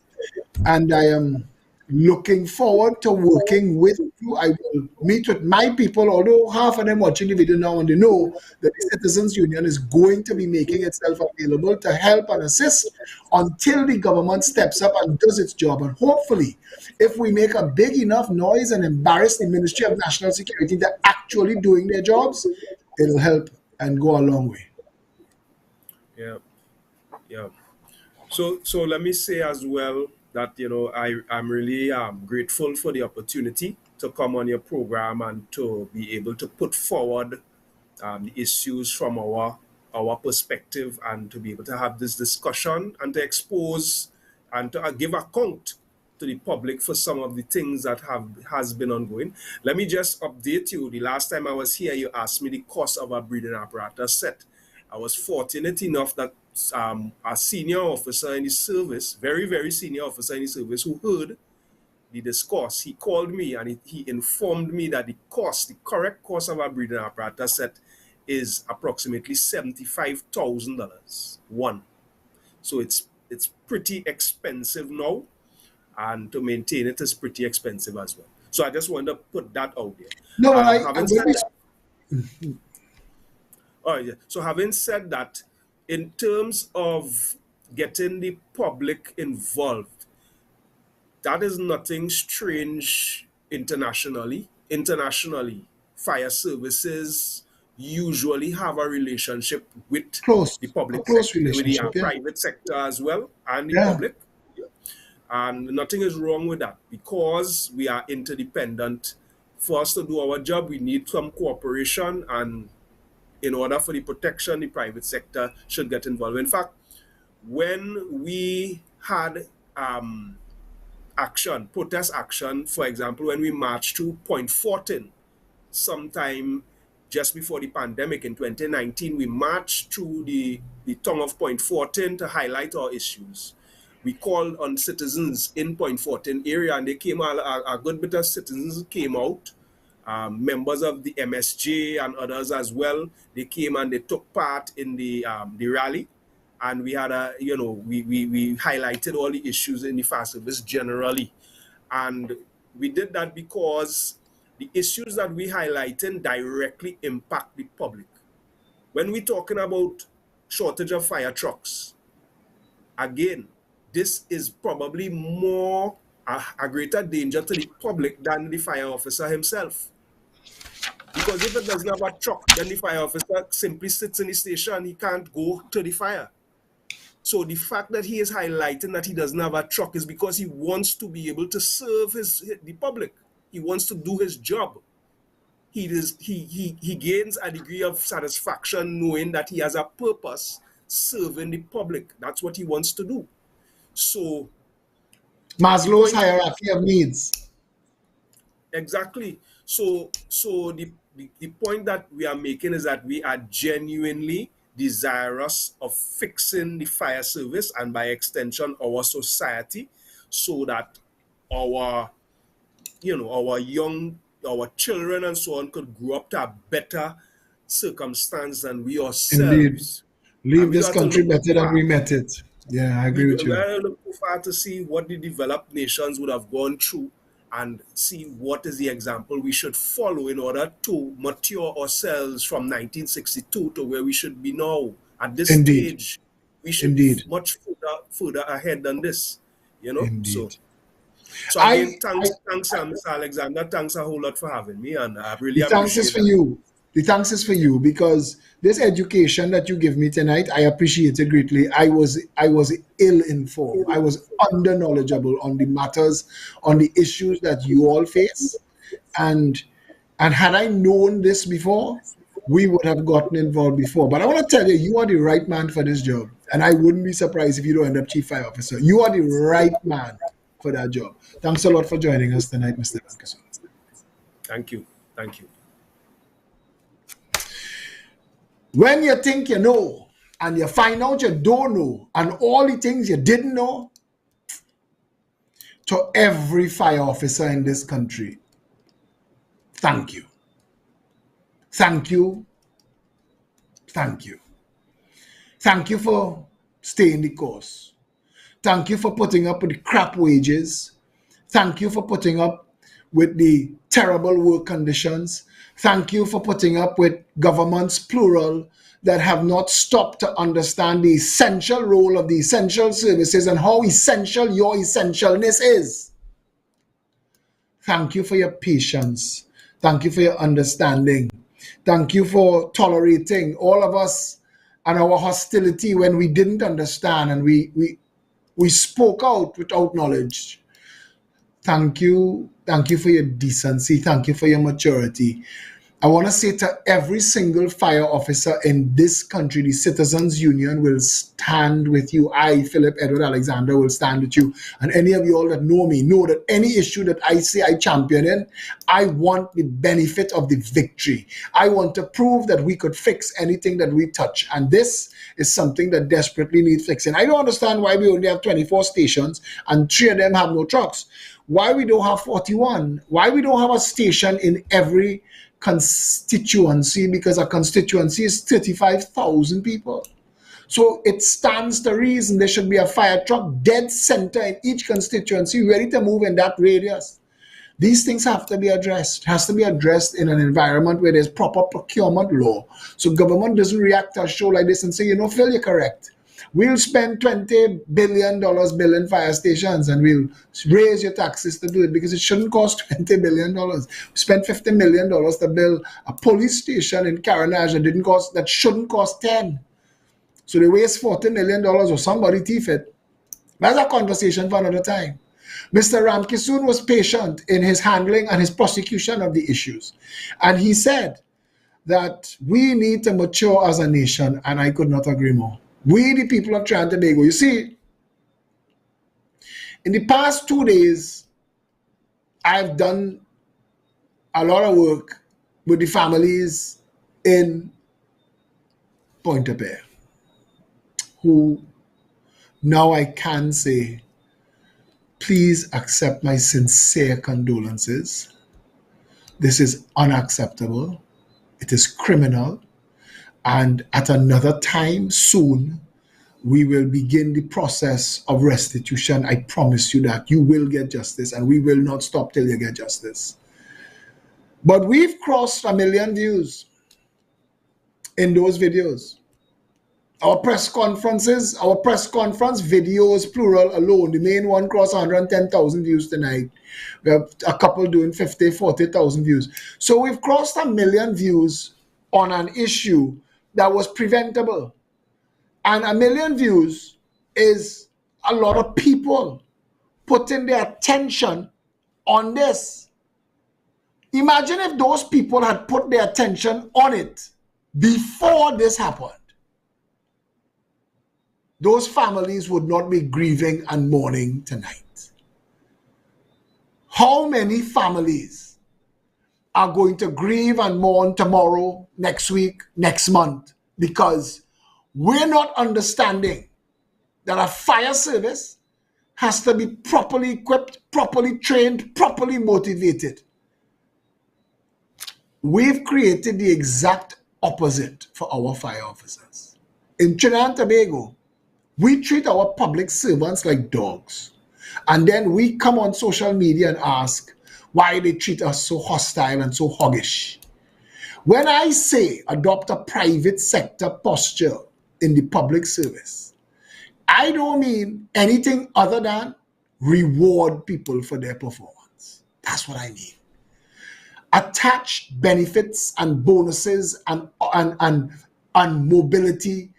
And I am looking forward to working with you. I will meet with my people, although half of them watching the video now, and they know that the Citizens Union is going to be making itself available to help and assist until the government steps up and does its job. And hopefully, if we make a big enough noise and embarrass the Ministry of National Security, they're actually doing their jobs, it'll help and go a long way. Yeah, yeah. So let me say as well that I'm really grateful for the opportunity to come on your program and to be able to put forward the issues from our perspective, and to be able to have this discussion and to expose and to give account to the public for some of the things that has been ongoing. Let me just update you. The last time I was here, you asked me the cost of a breathing apparatus set. I was fortunate enough that a senior officer in the service, very, very senior officer in the service, who heard the discourse, he called me and he informed me that the correct cost of a breathing apparatus set is approximately $75,000. One. So it's pretty expensive now, and to maintain it is pretty expensive as well. So I just want to put that out there. No, but Having said that, all right, yeah. So having said that, in terms of getting the public involved, that is nothing strange internationally. Internationally, fire services usually have a relationship with close, the a public close sector, with the relationship, yeah. private sector as well, and the Yeah. public. And nothing is wrong with that, because we are interdependent. For us to do our job, we need some cooperation, and in order for the protection, the private sector should get involved. In fact, when we had protest action, for example, when we marched to Point Fortin, sometime just before the pandemic in 2019, we marched through the tongue of Point Fortin to highlight our issues. We called on citizens in Point Fortin area, and they came out, a good bit of citizens came out. Members of the MSJ and others as well. They came and they took part in the rally, and we had we highlighted all the issues in the fire service generally, and we did that because the issues that we highlighted directly impact the public. When we're talking about shortage of fire trucks, again, this is probably more a greater danger to the public than the fire officer himself. Because if it doesn't have a truck, then the fire officer simply sits in the station. He can't go to the fire. So the fact that he is highlighting that he doesn't have a truck is because he wants to be able to serve the public. He wants to do his job. He gains a degree of satisfaction knowing that he has a purpose serving the public. That's what he wants to do. So Maslow's hierarchy of needs. exactly. So the point that we are making is that we are genuinely desirous of fixing the fire service, and by extension our society, so that our children and so on could grow up to a better circumstance than we ourselves Leave we this don't have to country look better too than far. we met it. Yeah, I agree with We you. don't look too far to see what the developed nations would have gone through and see what is the example we should follow in order to mature ourselves from 1962 to where we should be now. At this Indeed. stage, we should be Indeed. much further ahead than this, you know. So, Indeed. so again, I thanks, Mr. Alexander. Thanks a whole lot for having me, and I really The thanks is appreciate for that. you. The thanks is for you because this education that you give me tonight, I appreciate it greatly. I was ill informed. I was under knowledgeable on the matters, on the issues that you all face, and had I known this before, we would have gotten involved before. But I want to tell you, you are the right man for this job, and I wouldn't be surprised if you don't end up chief fire officer. You are the right man for that job. Thanks a lot for joining us tonight, Mr. Lancaster. Thank you. Thank you. When you think you know and you find out you don't know and all the things you didn't know, to every fire officer in this country, thank you. Thank you. Thank you. Thank you for staying the course. Thank you for putting up with the crap wages. Thank you for putting up with the terrible work conditions. Thank you for putting up with governments, plural, that have not stopped to understand the essential role of the essential services and how essential your essentialness is. Thank you for your patience. Thank you for your understanding. Thank you for tolerating all of us and our hostility when we didn't understand and we spoke out without knowledge. Thank you. Thank you for your decency. Thank you for your maturity. I want to say to every single fire officer in this country, the Citizens Union will stand with you. I, Phillip Edward Alexander, will stand with you. And any of you all that know me know that any issue that I say I champion in, I want the benefit of the victory. I want to prove that we could fix anything that we touch. And this is something that desperately needs fixing. I don't understand why we only have 24 stations and 3 of them have no trucks. Why we don't have 41? Why we don't have a station in every constituency, because a constituency is 35,000 people. So it stands to reason there should be a fire truck dead center in each constituency ready to move in that radius. These things have to be addressed. It has to be addressed in an environment where there's proper procurement law. So government doesn't react to a show like this and say, you know, Phil, you're correct. We'll spend $20 billion building fire stations and we'll raise your taxes to do it because it shouldn't cost $20 billion. We spent $50 million to build a police station in Caranage that shouldn't cost 10. So they waste $40 million or somebody thief it. That's a conversation for another time. Mr. Ramkisoon was patient in his handling and his prosecution of the issues. And he said that we need to mature as a nation, and I could not agree more. We, the people of Trinidad and Tobago, you see, in the past 2 days, I've done a lot of work with the families in Pointe-a-Pierre, who now I can say, please accept my sincere condolences. This is unacceptable. It is criminal. And at another time soon, we will begin the process of restitution. I promise you that you will get justice and we will not stop till you get justice. But we've crossed 1 million views in those videos. Our press conference videos, plural, alone, the main one crossed 110,000 views tonight. We have a couple doing 50, 40,000 views. So we've crossed 1 million views on an issue that was preventable. And 1 million views is a lot of people putting their attention on this. Imagine if those people had put their attention on it before this happened. Those families would not be grieving and mourning tonight. How many families are going to grieve and mourn tomorrow, next week, next month, because we're not understanding that a fire service has to be properly equipped, properly trained, properly motivated. We've created the exact opposite for our fire officers. In Trinidad and Tobago, we treat our public servants like dogs. And then we come on social media and ask why they treat us so hostile and so hoggish. When I say adopt a private sector posture in the public service, I don't mean anything other than reward people for their performance. That's what I mean. Attach benefits and bonuses and mobility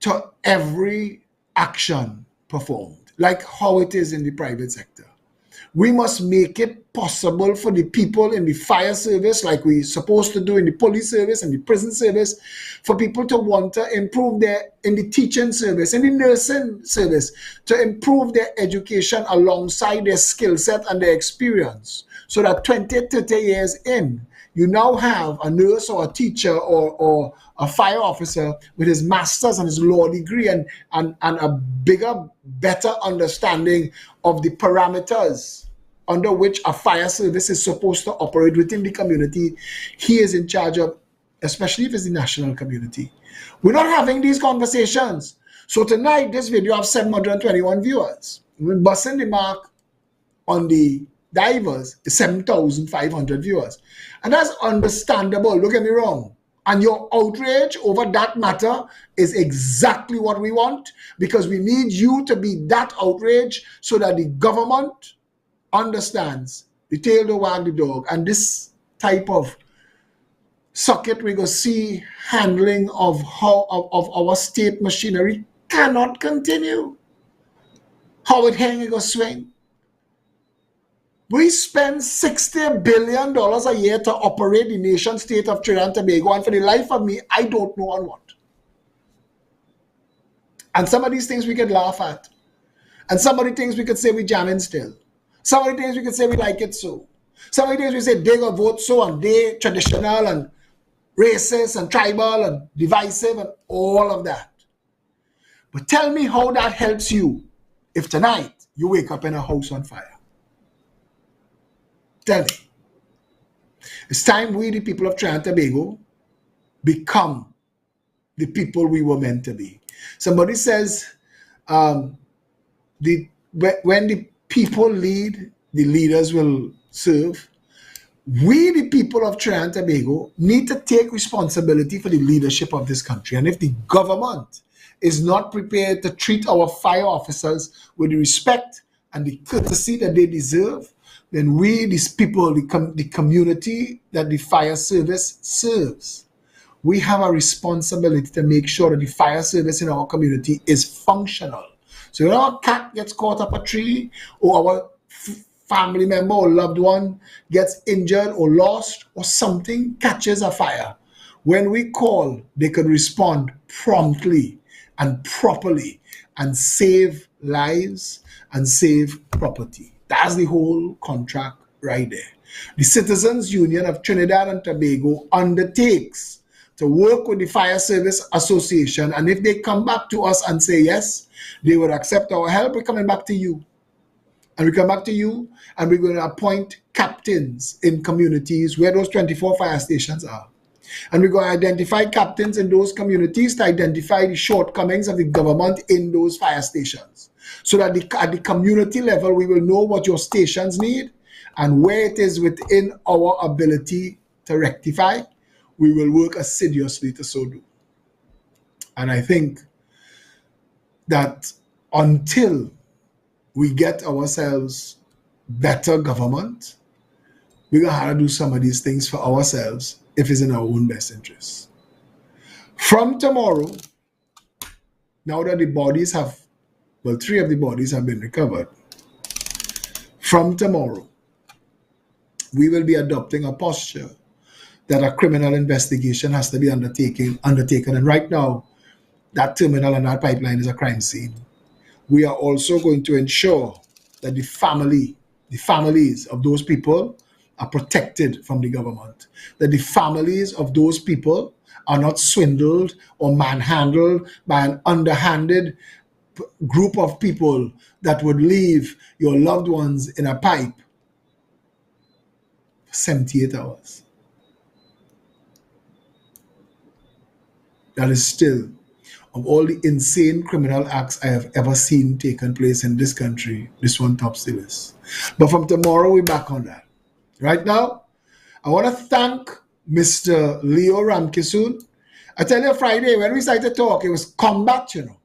to every action performed, like how it is in the private sector. We must make it possible for the people in the fire service, like we're supposed to do in the police service and the prison service, for people to want to improve in the teaching service, in the nursing service, to improve their education alongside their skill set and their experience. So that 20, 30 years in, you now have a nurse or a teacher or a fire officer with his master's and his law degree and a bigger, better understanding of the parameters under which a fire service is supposed to operate within the community he is in charge of, especially if it's the national community. We're not having these conversations. So tonight, this video has 721 viewers. We're busting the mark on the divers is 7,500 viewers. And that's understandable, don't get me wrong. And your outrage over that matter is exactly what we want, because we need you to be that outrage so that the government understands the tail to wag the dog. And this type of socket we go see handling of our state machinery cannot continue. How it hang, it go swing. We spend $60 billion a year to operate the nation state of Trinidad and Tobago, and for the life of me, I don't know on what. And some of these things we could laugh at. And some of the things we could say we jamming still. Some of the things we could say we like it so. Some of the things we say they gonna vote so, and they traditional and racist and tribal and divisive and all of that. But tell me how that helps you if tonight you wake up in a house on fire. Tell me. It's time we, the people of Trinidad and Tobago, become the people we were meant to be. Somebody says, when the people lead, the leaders will serve. We, the people of Trinidad and Tobago, need to take responsibility for the leadership of this country. And if the government is not prepared to treat our fire officers with the respect and the courtesy that they deserve, then we, these people, the community that the fire service serves, we have a responsibility to make sure that the fire service in our community is functional. So when our cat gets caught up a tree, or our family member or loved one gets injured or lost, or something catches a fire, when we call, they could respond promptly and properly and save lives and save property. That's the whole contract right there. The Citizens Union of Trinidad and Tobago undertakes to work with the Fire Service Association, and if they come back to us and say yes, they will accept our help, we're coming back to you. And we come back to you, and we're going to appoint captains in communities where those 24 fire stations are. And we're going to identify captains in those communities to identify the shortcomings of the government in those fire stations. So that at the community level, we will know what your stations need and where it is within our ability to rectify. We will work assiduously to so do. And I think that until we get ourselves better government, we're going to have to do some of these things for ourselves if it's in our own best interest. From tomorrow, now that the bodies have, well, 3 of the bodies have been recovered, from tomorrow, we will be adopting a posture that a criminal investigation has to be undertaken. And right now, that terminal and that pipeline is a crime scene. We are also going to ensure that the families of those people are protected from the government, that the families of those people are not swindled or manhandled by an underhanded group of people that would leave your loved ones in a pipe for 78 hours. That is still of all the insane criminal acts I have ever seen taken place in this country, this one tops the list. But from tomorrow, we're back on that. Right now, I want to thank Mr. Leo Ramkisoon. I tell you, Friday, when we started to talk, it was combat, you know.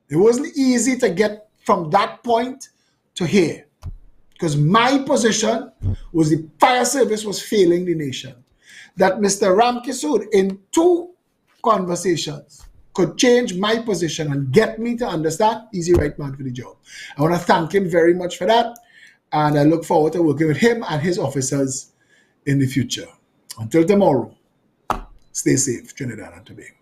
It wasn't easy to get from that point to here. Because my position was the fire service was failing the nation. That Mr. Ramkisoon, in 2 conversations, could change my position and get me to understand he's the right man for the job. I want to thank him very much for that. And I look forward to working with him and his officers in the future. Until tomorrow, stay safe, Trinidad and Tobago.